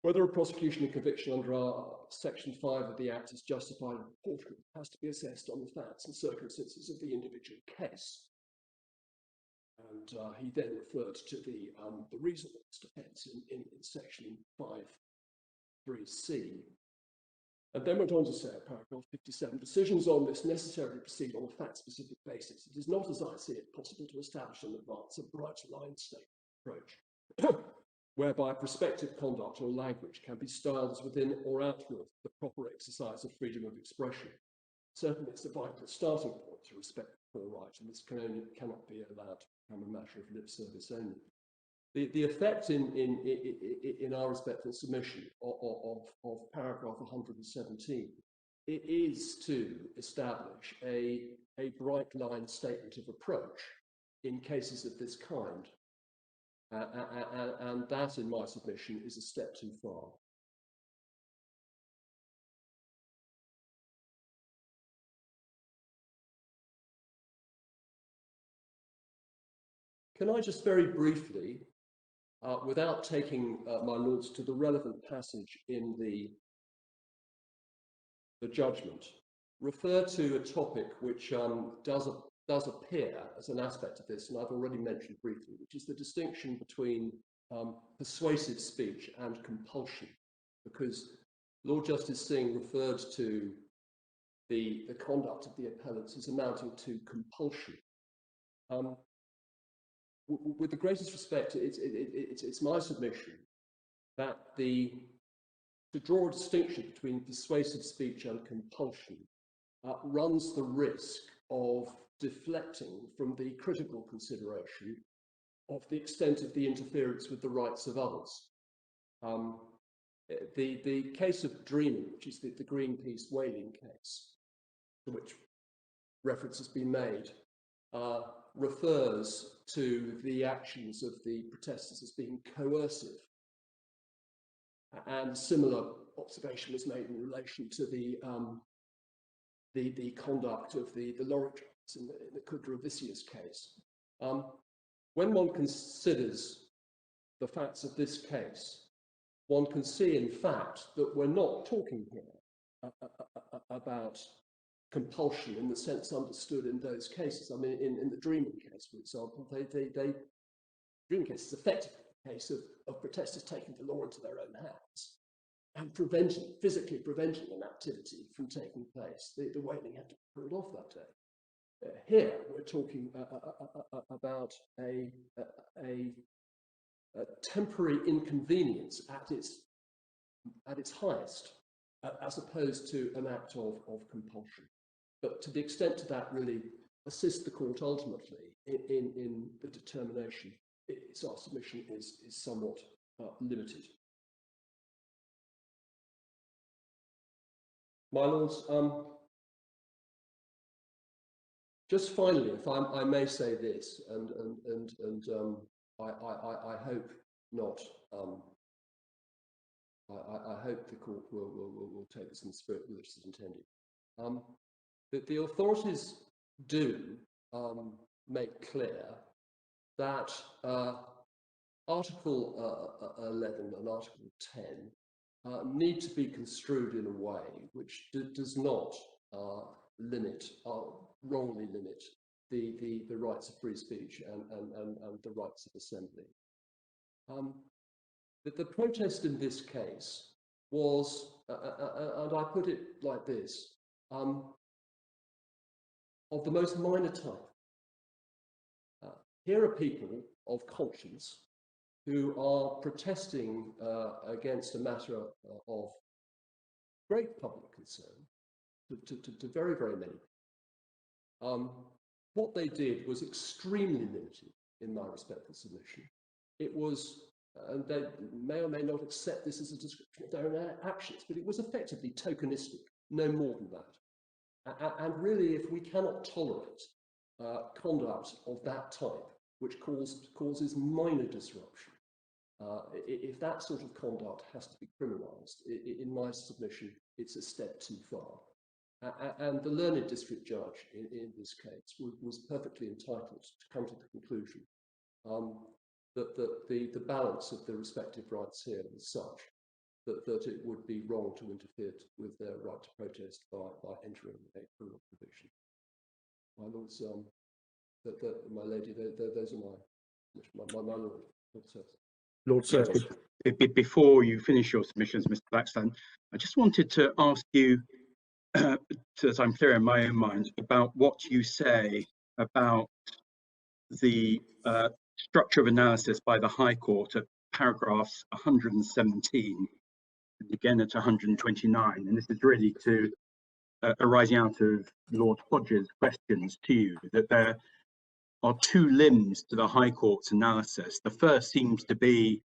whether a prosecution and conviction under our Section 5 of the Act is justified and proportionate has to be assessed on the facts and circumstances of the individual case. And he then referred to the reasonableness defence in Section 5(3)(c), and then went on to say, paragraph 57, decisions on this necessarily proceed on a fact-specific basis. It is not, as I see it, possible to establish in advance a bright-line statement approach, whereby prospective conduct or language can be styled as within or outward the proper exercise of freedom of expression. Certainly, it's a vital starting point to respect the full right, and this cannot be allowed to become a matter of lip service only. The effect in our respectful submission of paragraph 117 is to establish a bright line statement of approach in cases of this kind, and that, in my submission, is a step too far. Can I just very briefly, without taking my lords to the relevant passage in the judgment, refer to a topic which does appear as an aspect of this, and I've already mentioned briefly, which is the distinction between persuasive speech and compulsion, because Lord Justice Singh referred to the conduct of the appellants as amounting to compulsion. With the greatest respect, it's my submission that to draw a distinction between persuasive speech and compulsion runs the risk of deflecting from the critical consideration of the extent of the interference with the rights of others. The case of Dreaming, which is the Greenpeace whaling case, to which reference has been made, refers to the actions of the protesters as being coercive. And a similar observation was made in relation to the conduct of the lorry drivers in the Kudravicius case. When one considers the facts of this case, one can see, in fact, that we're not talking here about compulsion in the sense understood in those cases. I mean, in the Dreaming case, for example, Dreaming case is effectively a case of protesters taking the law into their own hands and physically preventing an activity from taking place. The whaling had to be pulled off that day. Here, we're talking about a temporary inconvenience at its highest, as opposed to an act of compulsion. But to the extent that really assists the court ultimately in the determination, our submission is somewhat limited. My lords, just finally, if I may say this, and I hope not. I hope the court will take this in the spirit with which it is intended. That the authorities do make clear that Article 11 and Article 10 need to be construed in a way which does not wrongly limit the rights of free speech and the rights of assembly. The protest in this case was, and I put it like this, of the most minor type. Here are people of conscience who are protesting against a matter of great public concern to very, very many. What they did was extremely limited, in my respectful submission. It was, and they may or may not accept this as a description of their own actions, but it was effectively tokenistic, no more than that. And really, if we cannot tolerate conduct of that type, which causes minor disruption, if that sort of conduct has to be criminalised, in my submission, it's a step too far. And the learned district judge in this case was perfectly entitled to come to the conclusion that the balance of the respective rights here was such that it would be wrong to interfere with their right to protest by entering a criminal conviction. My lords, my lady, those are my lord. Lord Searles. Before you finish your submissions, Mr. Blackstone, I just wanted to ask you, so that I'm clear in my own mind, about what you say about the structure of analysis by the High Court at paragraphs 117 and again at 129. And this is really to arising out of Lord Hodges' questions to you, that there are two limbs to the High Court's analysis. The first seems to be,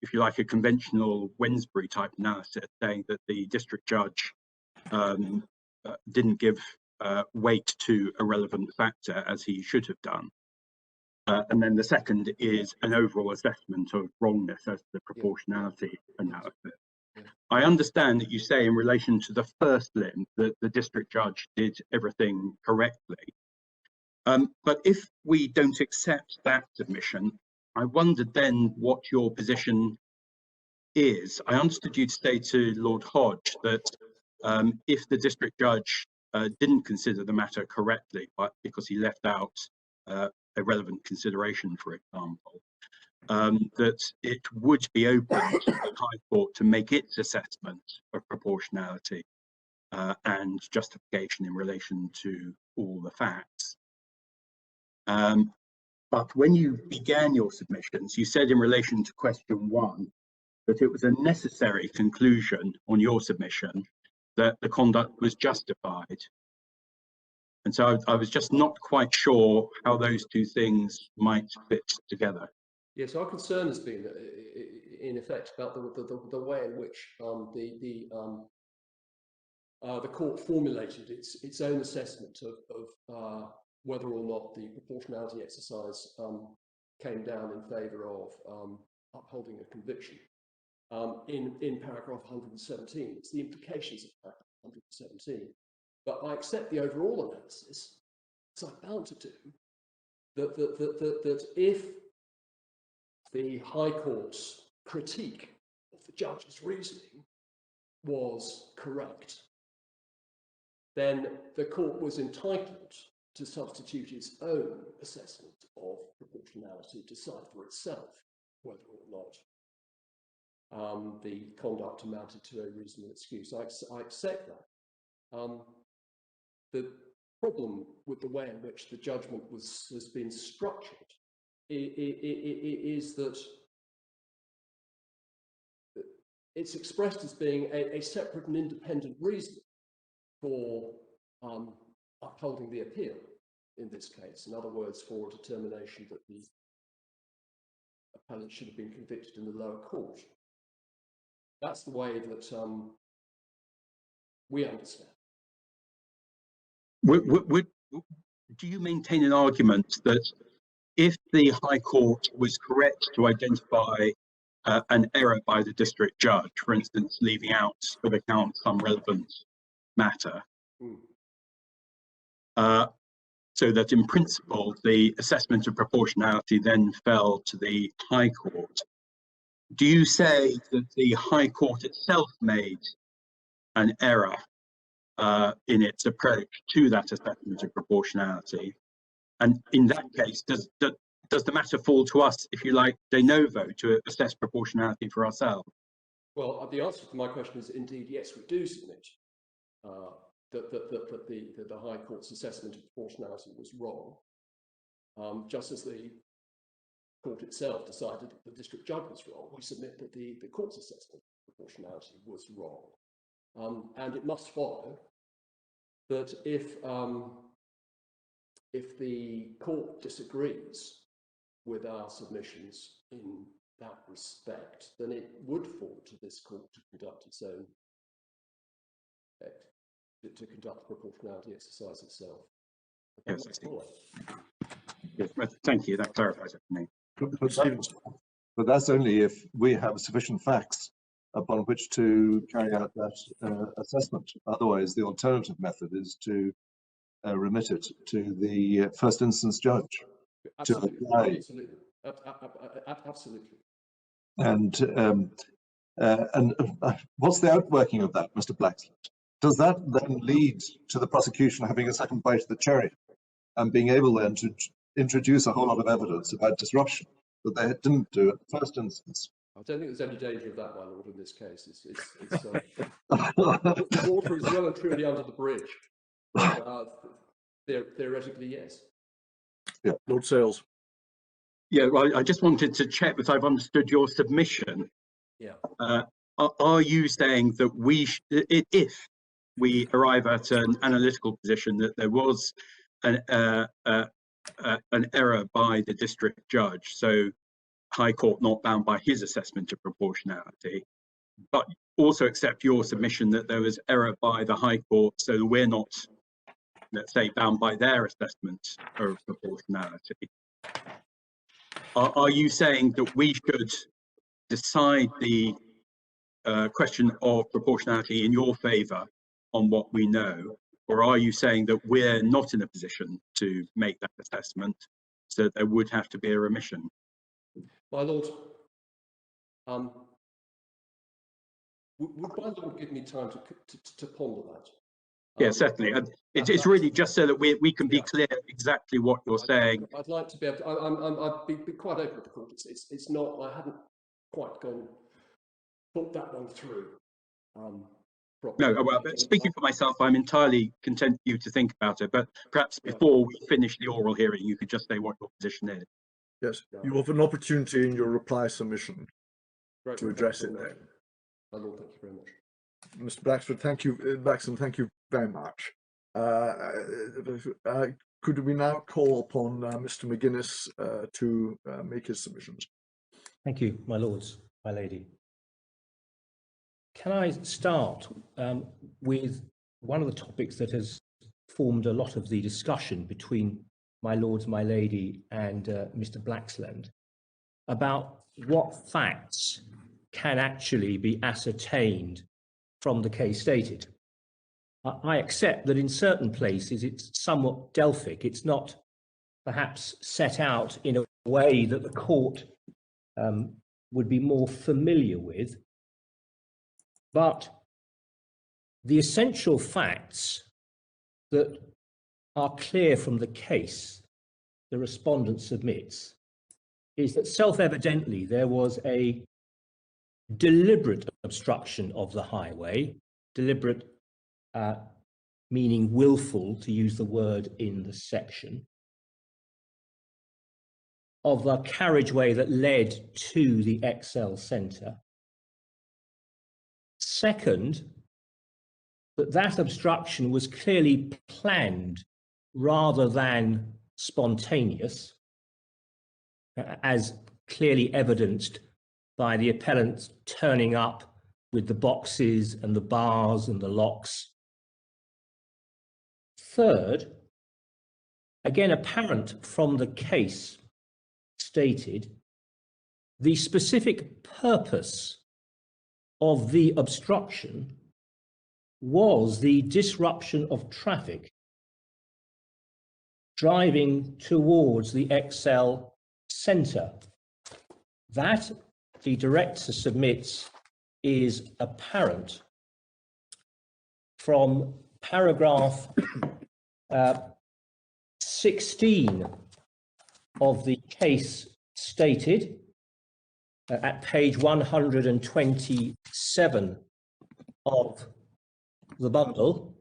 if you like, a conventional Wednesbury type analysis, saying that the district judge didn't give weight to a relevant factor as he should have done. And then the second is an overall assessment of wrongness as the proportionality analysis. I understand that you say in relation to the first limb that the district judge did everything correctly. But if we don't accept that submission, I wondered then what your position is. I understood you to say to Lord Hodge that if the district judge didn't consider the matter correctly, but because he left out a relevant consideration, for example, that it would be open to the High Court to make its assessment of proportionality and justification in relation to all the facts. But when you began your submissions, you said in relation to question 1 that it was a necessary conclusion on your submission that the conduct was justified. And so I was just not quite sure how those two things might fit together. Yes, our concern has been, in effect, about the way in which the court formulated its own assessment of whether or not the proportionality exercise came down in favour of upholding a conviction. In paragraph 117, it's the implications of paragraph 117. But I accept the overall analysis, as I'm bound to do, that if the High Court's critique of the judge's reasoning was correct, then the court was entitled to substitute its own assessment of proportionality, decide for itself whether or not the conduct amounted to a reasonable excuse. I accept that. The problem with the way in which the judgment has been structured is that it's expressed as being a separate and independent reason for upholding the appeal in this case. In other words, for a determination that the appellant should have been convicted in the lower court. That's the way that we understand. Do you maintain an argument that if the High Court was correct to identify an error by the district judge, for instance, leaving out of account some relevant matter, so that in principle the assessment of proportionality then fell to the High Court, do you say that the High Court itself made an error in its approach to that assessment of proportionality? And in that case, does the matter fall to us, if you like, de novo, to assess proportionality for ourselves? Well, the answer to my question is indeed yes, we do submit that the High Court's assessment of proportionality was wrong, just as the court itself decided that the district judge was wrong. We submit that the court's assessment of proportionality was wrong, and it must follow that if the court disagrees with our submissions in that respect, then it would fall to this court to conduct its own, to conduct the proportionality exercise itself. Yes, yes, thank you. That clarifies it for me. But that's only if we have sufficient facts upon which to carry out that assessment. Otherwise, the alternative method is to remit it to the first instance judge. Absolutely. To apply. Absolutely. And what's the outworking of that, Mr. Blacksland? Does that then lead to the prosecution having a second bite of the cherry and being able then to introduce a whole lot of evidence about disruption that they didn't do at the first instance? I don't think there's any danger of that, my lord, in this case. The water is well and truly under the bridge. Theoretically, yes. Yeah, Lord Sales. Yeah, well, I just wanted to check that I've understood your submission. Yeah. Are you saying that if we arrive at an analytical position that there was an error by the district judge, so High Court not bound by his assessment of proportionality, but also accept your submission that there was error by the High Court, so that we're not, let's say, bound by their assessment of proportionality? Are you saying that we should decide the question of proportionality in your favour on what we know, Or are you saying that we're not in a position to make that assessment, so there would have to be a remission? My Lord, would my Lord give me time to ponder that? Yeah, certainly. It's really just so that we can be clear exactly what you're saying. I'd like to be able to, I'd be quite open with the court. It's not, I hadn't quite thought that one through. No, well, speaking for myself, I'm entirely content for you to think about it, but perhaps before we finish the oral hearing, you could just say what your position is. Yes, you have an opportunity in your reply submission to address it then. My Lord, thank you very much. Mr. Blackstone, thank you very much. Could we now call upon Mr. McGuinness to make his submissions? Thank you, my lords, my lady. Can I start with one of the topics that has formed a lot of the discussion between my lords, my lady, and Mr. Blaxland about what facts can actually be ascertained from the case stated. I accept that in certain places it's somewhat Delphic. It's not perhaps set out in a way that the court would be more familiar with, but the essential facts that are clear from the case the respondent submits is that self-evidently there was a deliberate obstruction of the highway, deliberate meaning willful, to use the word in the section, of the carriageway that led to the XL Centre. Second, that obstruction was clearly planned rather than spontaneous, as clearly evidenced by the appellants turning up with the boxes and the bars and the locks. Third, again apparent from the case stated, the specific purpose of the obstruction was the disruption of traffic driving towards the XL Centre. That, the director submits, is apparent from paragraph 16 of the case stated at page 127 of the bundle.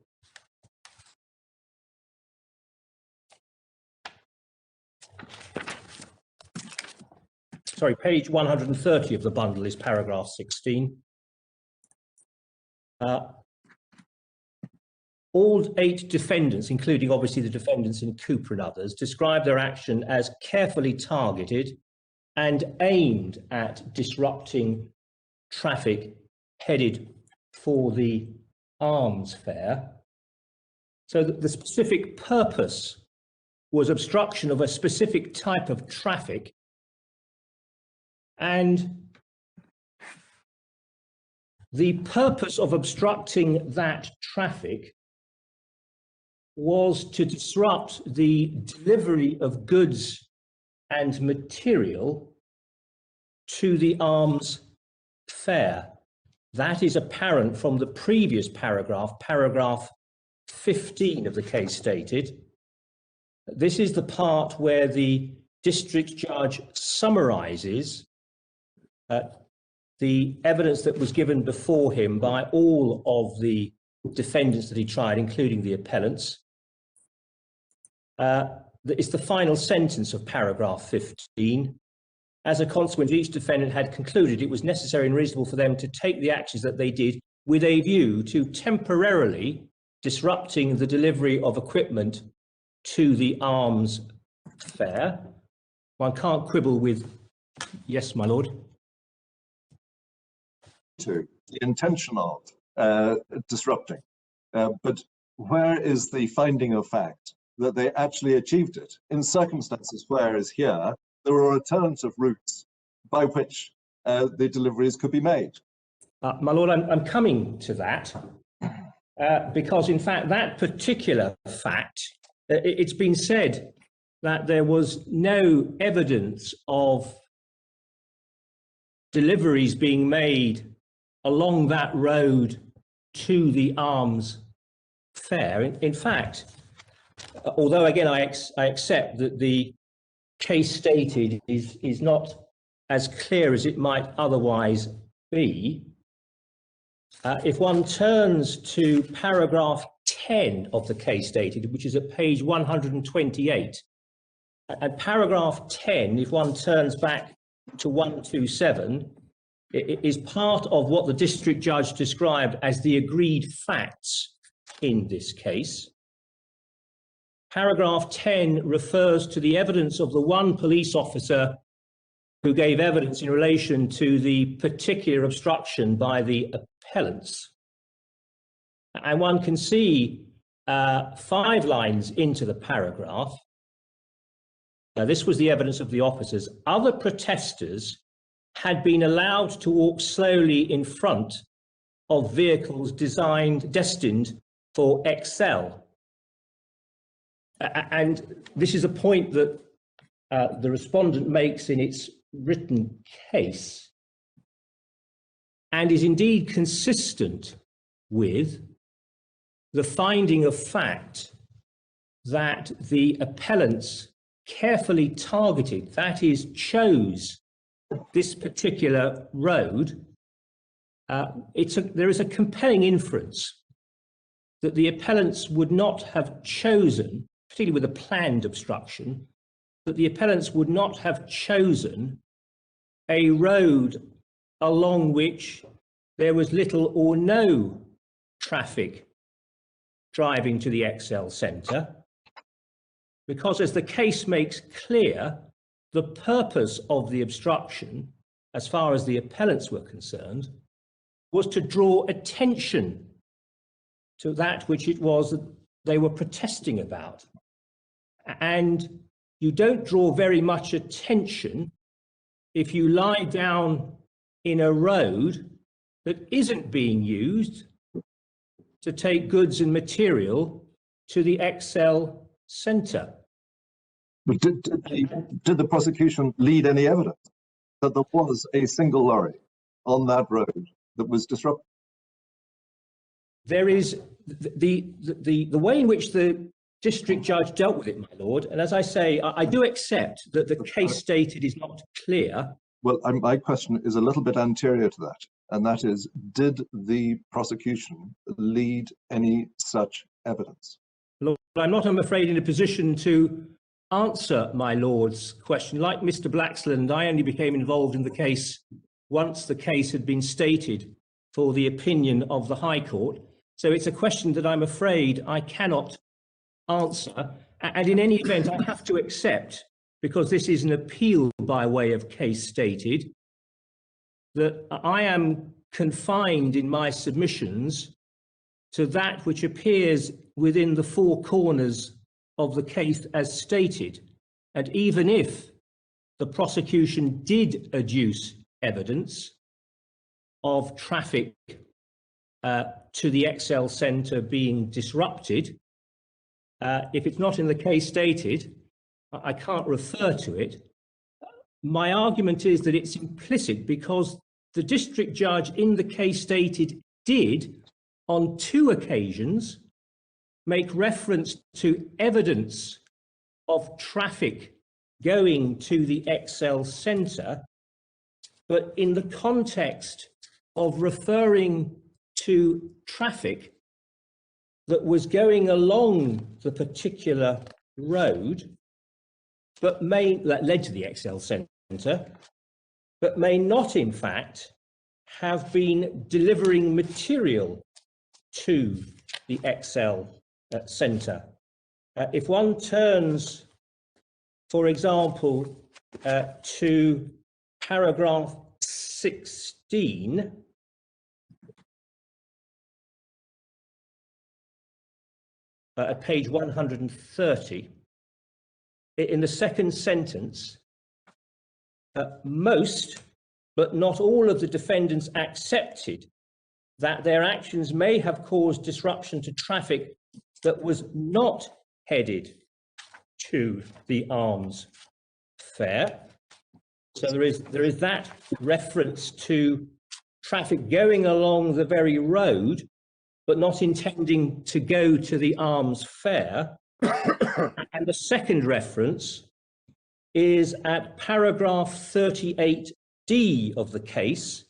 Sorry, page 130 of the bundle is paragraph 16. All 8 defendants, including obviously the defendants in Cooper and others, describe their action as carefully targeted and aimed at disrupting traffic headed for the arms fair. So that the specific purpose was obstruction of a specific type of traffic, and the purpose of obstructing that traffic was to disrupt the delivery of goods and material to the arms fair. That is apparent from the previous paragraph, paragraph 15 of the case stated. This is the part where the district judge summarizes the evidence that was given before him by all of the defendants that he tried, including the appellants. It's the final sentence of paragraph 15. As a consequence, each defendant had concluded it was necessary and reasonable for them to take the actions that they did with a view to temporarily disrupting the delivery of equipment to the arms fair. One can't quibble with, yes, my lord. To the intention of disrupting, but where is the finding of fact that they actually achieved it in circumstances where, as here, there were alternative routes by which the deliveries could be made? My lord, I'm coming to that. because in fact that particular fact, it's been said that there was no evidence of deliveries being made along that road to the Arms Fair. In fact, although again I accept that the case stated is not as clear as it might otherwise be, if one turns to paragraph 10 of the case stated, which is at page 128, and paragraph 10, if one turns back to 127, it is part of what the district judge described as the agreed facts in this case. Paragraph 10 refers to the evidence of the one police officer who gave evidence in relation to the particular obstruction by the appellants. And one can see 5 lines into the paragraph. Now, this was the evidence of the officers. Other protesters had been allowed to walk slowly in front of vehicles destined for XL. And this is a point that the respondent makes in its written case, and is indeed consistent with the finding of fact that the appellants carefully targeted, that is, chose this particular road. There is a compelling inference that the appellants would not have chosen, particularly with a planned obstruction, that the appellants would not have chosen a road along which there was little or no traffic driving to the XL centre, because as the case makes clear, the purpose of the obstruction, as far as the appellants were concerned, was to draw attention to that which it was that they were protesting about. And you don't draw very much attention if you lie down in a road that isn't being used to take goods and material to the XL centre. But did the prosecution lead any evidence that there was a single lorry on that road that was disrupted? There is the way in which the district judge dealt with it, my lord, and as I say, I do accept that the case stated is not clear. Well, my question is a little bit anterior to that, and that is, did the prosecution lead any such evidence? Lord, I'm not, I'm afraid, in a position to answer my lord's question. Like Mr. Blaxland, I only became involved in the case once the case had been stated for the opinion of the High Court. So it's a question that I'm afraid I cannot answer. And in any event, I have to accept, because this is an appeal by way of case stated, that I am confined in my submissions to that which appears within the 4 corners of the case as stated. And even if the prosecution did adduce evidence of traffic to the XL centre being disrupted, if it's not in the case stated, I can't refer to it. My argument is that it's implicit, because the district judge in the case stated did, on 2 occasions, make reference to evidence of traffic going to the XL centre, but in the context of referring to traffic that was going along the particular road, but that led to the XL centre, but may not, in fact, have been delivering material to the XL centre. If one turns, for example, to paragraph 16, at page 130, in the second sentence, most, but not all of the defendants accepted that their actions may have caused disruption to traffic that was not headed to the arms fair. So there is that reference to traffic going along the very road, but not intending to go to the arms fair. And the second reference is at paragraph 38D of the case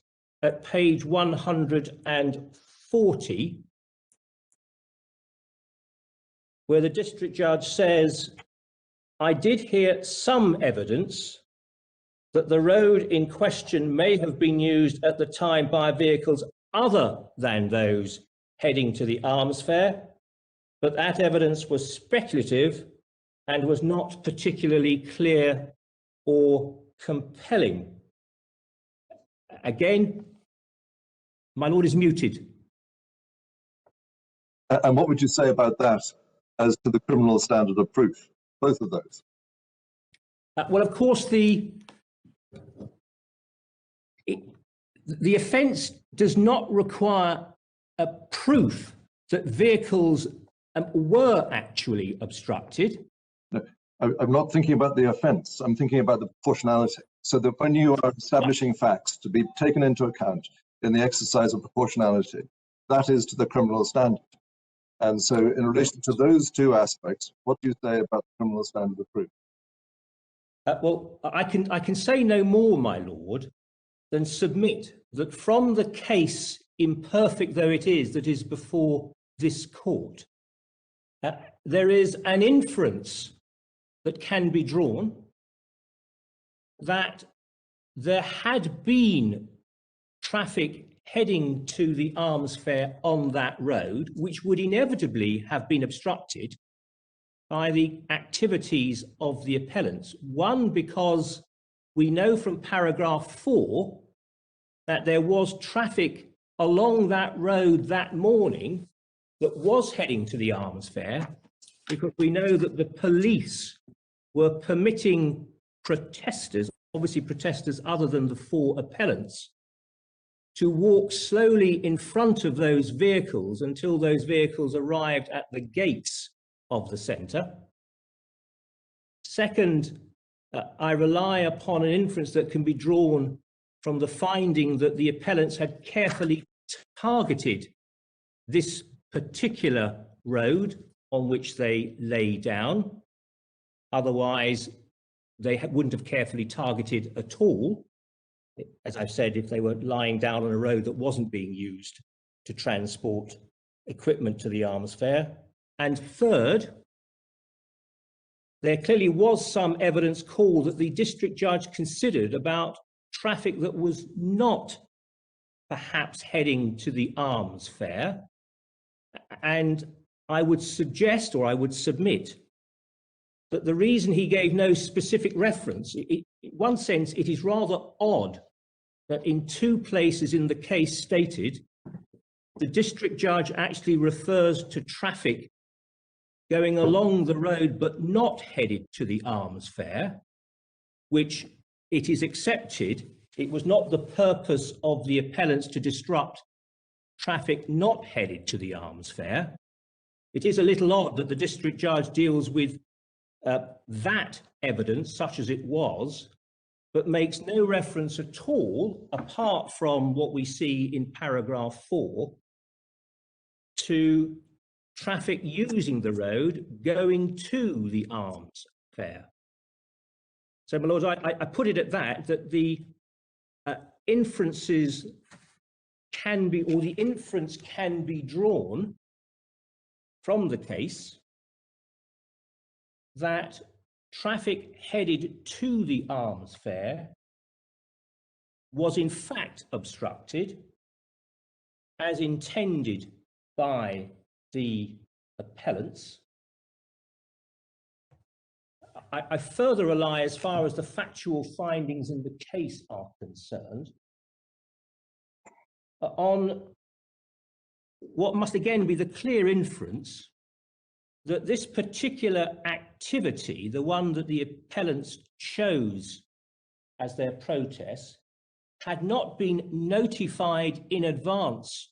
at page 140, where the district judge says, "I did hear some evidence that the road in question may have been used at the time by vehicles other than those heading to the arms fair, but that evidence was speculative and was not particularly clear or compelling." Again, my lord is muted. And what would you say about that as to the criminal standard of proof, both of those? Well, of course, the offence does not require a proof that vehicles were actually obstructed. No, I'm not thinking about the offence. I'm thinking about the proportionality. So that when you are establishing facts to be taken into account in the exercise of proportionality, that is to the criminal standard. And so in relation to those two aspects, what do you say about the criminal standard of proof? Well, I can say no more, my lord, than submit that from the case, imperfect though it is, that is before this court, there is an inference that can be drawn that there had been traffic heading to the arms fair on that road, which would inevitably have been obstructed by the activities of the appellants. One, because we know from paragraph 4 that there was traffic along that road that morning that was heading to the arms fair, because we know that the police were permitting protesters, obviously protesters other than the 4 appellants, to walk slowly in front of those vehicles until those vehicles arrived at the gates of the centre. Second, I rely upon an inference that can be drawn from the finding that the appellants had carefully targeted this particular road on which they lay down. Otherwise, they wouldn't have carefully targeted at all. As I've said, if they were lying down on a road that wasn't being used to transport equipment to the arms fair. And third, there clearly was some evidence call that the district judge considered about traffic that was not perhaps heading to the arms fair. And I would suggest, or I would submit, that the reason he gave no specific reference, in one sense, it is rather odd that in 2 places in the case stated, the district judge actually refers to traffic going along the road but not headed to the arms fair, which it is accepted it was not the purpose of the appellants to disrupt traffic not headed to the arms fair. It is a little odd that the district judge deals with that evidence, such as it was, but makes no reference at all, apart from what we see in paragraph 4, to traffic using the road going to the arms fair. So, my lords, I put it at that the inferences can be, or the inference can be drawn from the case that traffic headed to the arms fair was in fact obstructed as intended by the appellants. I further rely, as far as the factual findings in the case are concerned, on what must again be the clear inference that this particular activity, the one that the appellants chose as their protest, had not been notified in advance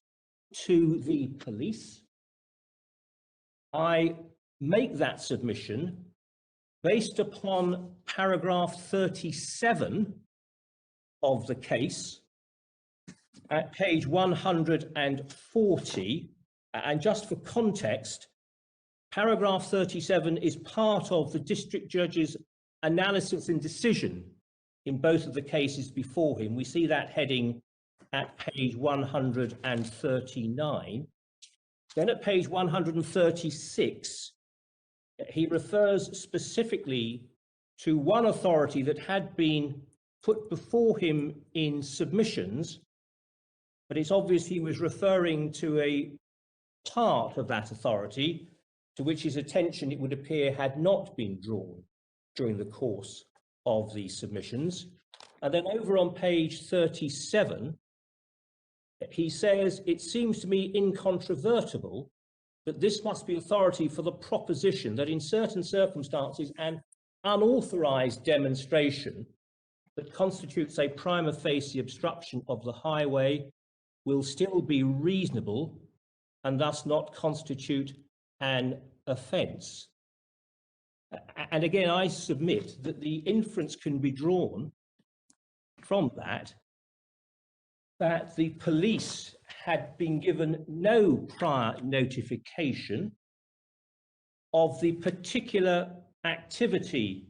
to the police. I make that submission based upon paragraph 37 of the case at page 140. And just for context, paragraph 37 is part of the district judge's analysis and decision in both of the cases before him. We see that heading at page 139. Then at page 136, he refers specifically to one authority that had been put before him in submissions, but it's obvious he was referring to a part of that authority to which his attention, it would appear, had not been drawn during the course of these submissions. And then over on page 37, he says, it seems to me incontrovertible that this must be authority for the proposition that in certain circumstances an unauthorized demonstration that constitutes a prima facie obstruction of the highway will still be reasonable and thus not constitute an offence. And again, I submit that the inference can be drawn from that the police had been given no prior notification of the particular activity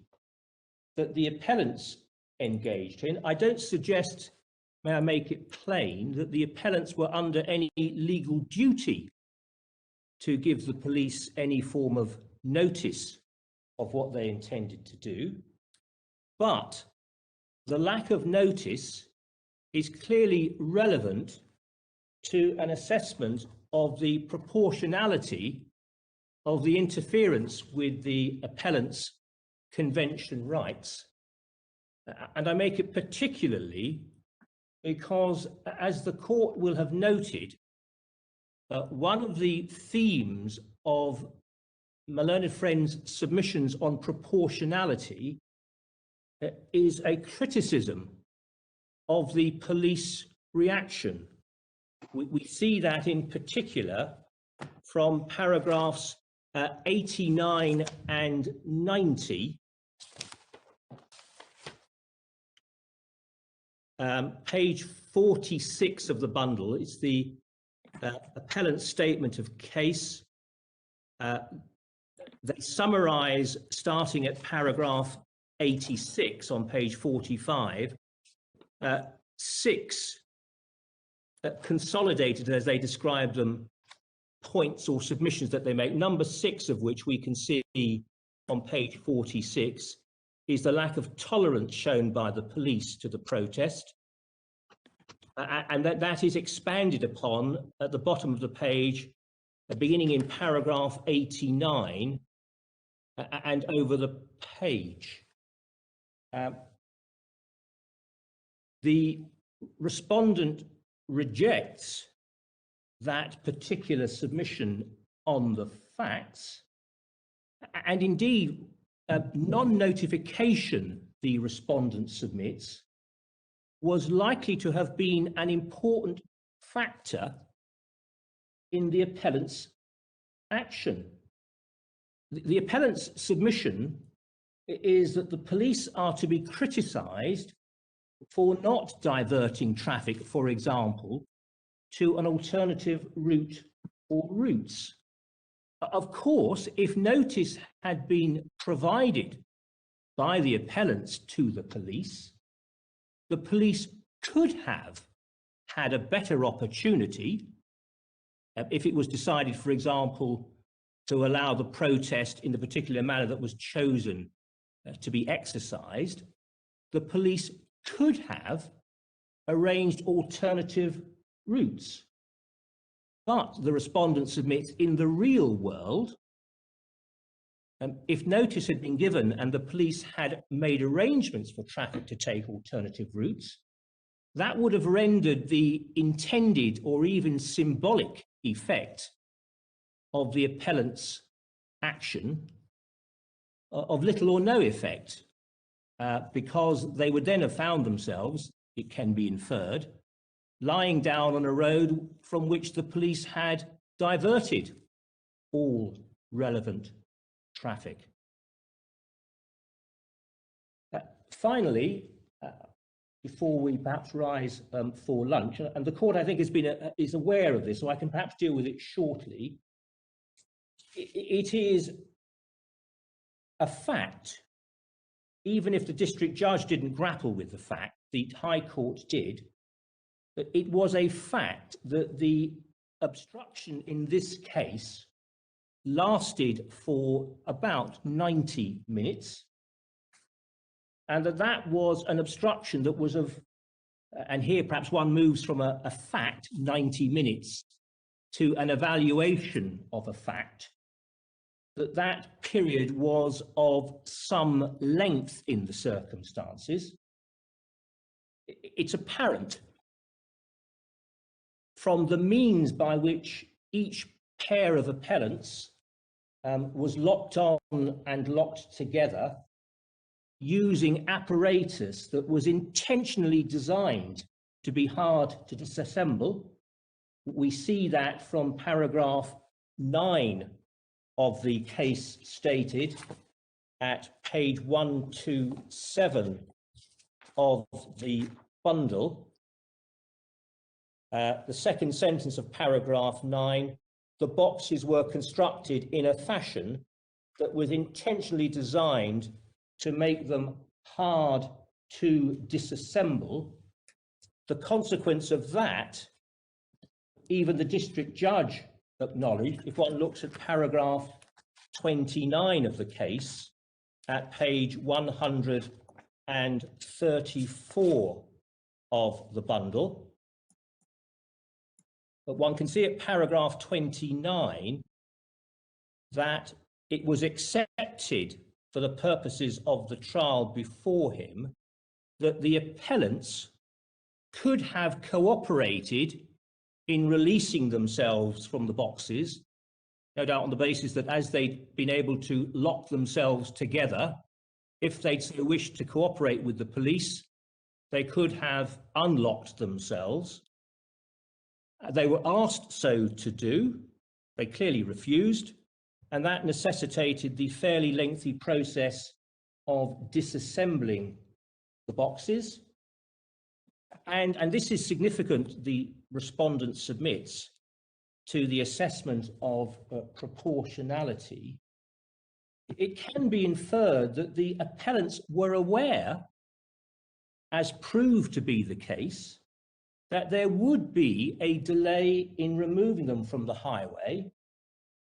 that the appellants engaged in. I don't suggest, may I make it plain, that the appellants were under any legal duty to give the police any form of notice of what they intended to do, but the lack of notice is clearly relevant to an assessment of the proportionality of the interference with the appellant's convention rights. And I make it particularly because, as the court will have noted, one of the themes of my learned friend's submissions on proportionality is a criticism of the police reaction. We see that in particular from paragraphs 89 and 90, page 46 of the bundle. It's the appellant's statement of case. They summarize, starting at paragraph 86 on page 45, 6 consolidated, as they describe them, points or submissions that they make. Number 6 of which we can see on page 46 is the lack of tolerance shown by the police to the protest, and that is expanded upon at the bottom of the page, beginning in paragraph 89 and over the page. The respondent rejects that particular submission on the facts, and indeed non-notification, the respondent submits, was likely to have been an important factor in the appellant's action. The appellant's submission is that the police are to be criticised for not diverting traffic, for example, to an alternative route or routes. Of course, if notice had been provided by the appellants to the police could have had a better opportunity if it was decided, for example, to allow the protest in the particular manner that was chosen to be exercised. The police could have arranged alternative routes. But the respondent submits, in the real world, if notice had been given and the police had made arrangements for traffic to take alternative routes, that would have rendered the intended or even symbolic effect of the appellant's action of little or no effect, because they would then have found themselves, it can be inferred, lying down on a road from which the police had diverted all relevant traffic. Finally, before we perhaps rise for lunch, and the court I think is aware of this, so I can perhaps deal with it shortly. It is a fact, even if the district judge didn't grapple with the fact, the High Court did, that it was a fact that the obstruction in this case lasted for about 90 minutes, and that was an obstruction that was of, and here perhaps one moves from a fact, 90 minutes, to an evaluation of a fact, that period was of some length in the circumstances. It's apparent from the means by which each pair of appellants was locked on and locked together using apparatus that was intentionally designed to be hard to disassemble. We see that from paragraph 9 of the case stated at page 127 of the bundle. The second sentence of paragraph 9, the boxes were constructed in a fashion that was intentionally designed to make them hard to disassemble. The consequence of that, even the district judge acknowledged, if one looks at paragraph 29 of the case at page 134 of the bundle. But one can see at paragraph 29 that it was accepted for the purposes of the trial before him that the appellants could have cooperated in releasing themselves from the boxes, no doubt on the basis that as they'd been able to lock themselves together, if they'd so wished to cooperate with the police, they could have unlocked themselves. They were asked so to do, they clearly refused, and that necessitated the fairly lengthy process of disassembling the boxes. And this is significant, the respondent submits, to the assessment of proportionality. It can be inferred that the appellants were aware, as proved to be the case, that there would be a delay in removing them from the highway,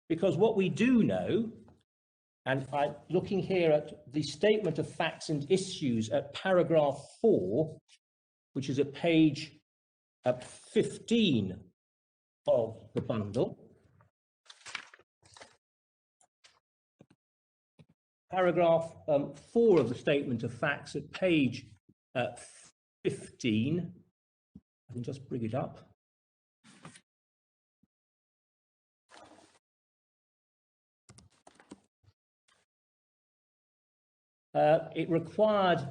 because what we do know, and I'm looking here at the statement of facts and issues at paragraph 4, which is at page 15 of the bundle. Paragraph 4 of the statement of facts at page 15. I can just bring it up. It required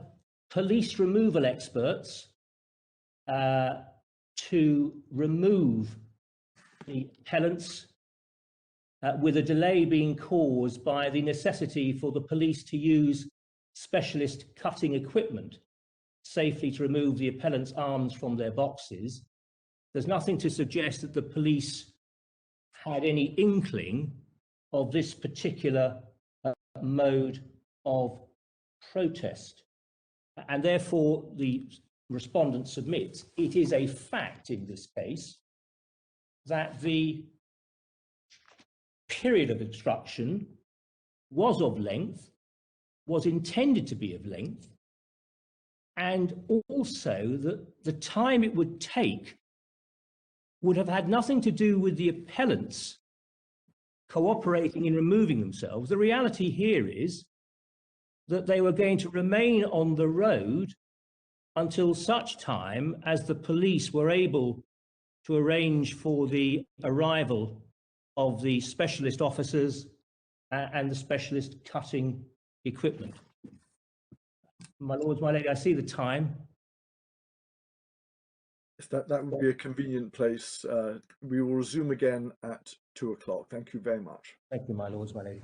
police removal experts to remove the appellants with a delay being caused by the necessity for the police to use specialist cutting equipment safely to remove the appellants' arms from their boxes. There's nothing to suggest that the police had any inkling of this particular mode of protest. And therefore, the respondent submits, it is a fact in this case that the period of obstruction was of length, was intended to be of length, and also that the time it would take would have had nothing to do with the appellants cooperating in removing themselves. The reality here is that they were going to remain on the road until such time as the police were able to arrange for the arrival of the specialist officers and the specialist cutting equipment. My lords, my lady, I see the time. If that would be a convenient place, we will resume again at 2 o'clock. Thank you very much. Thank you, my lords, my lady.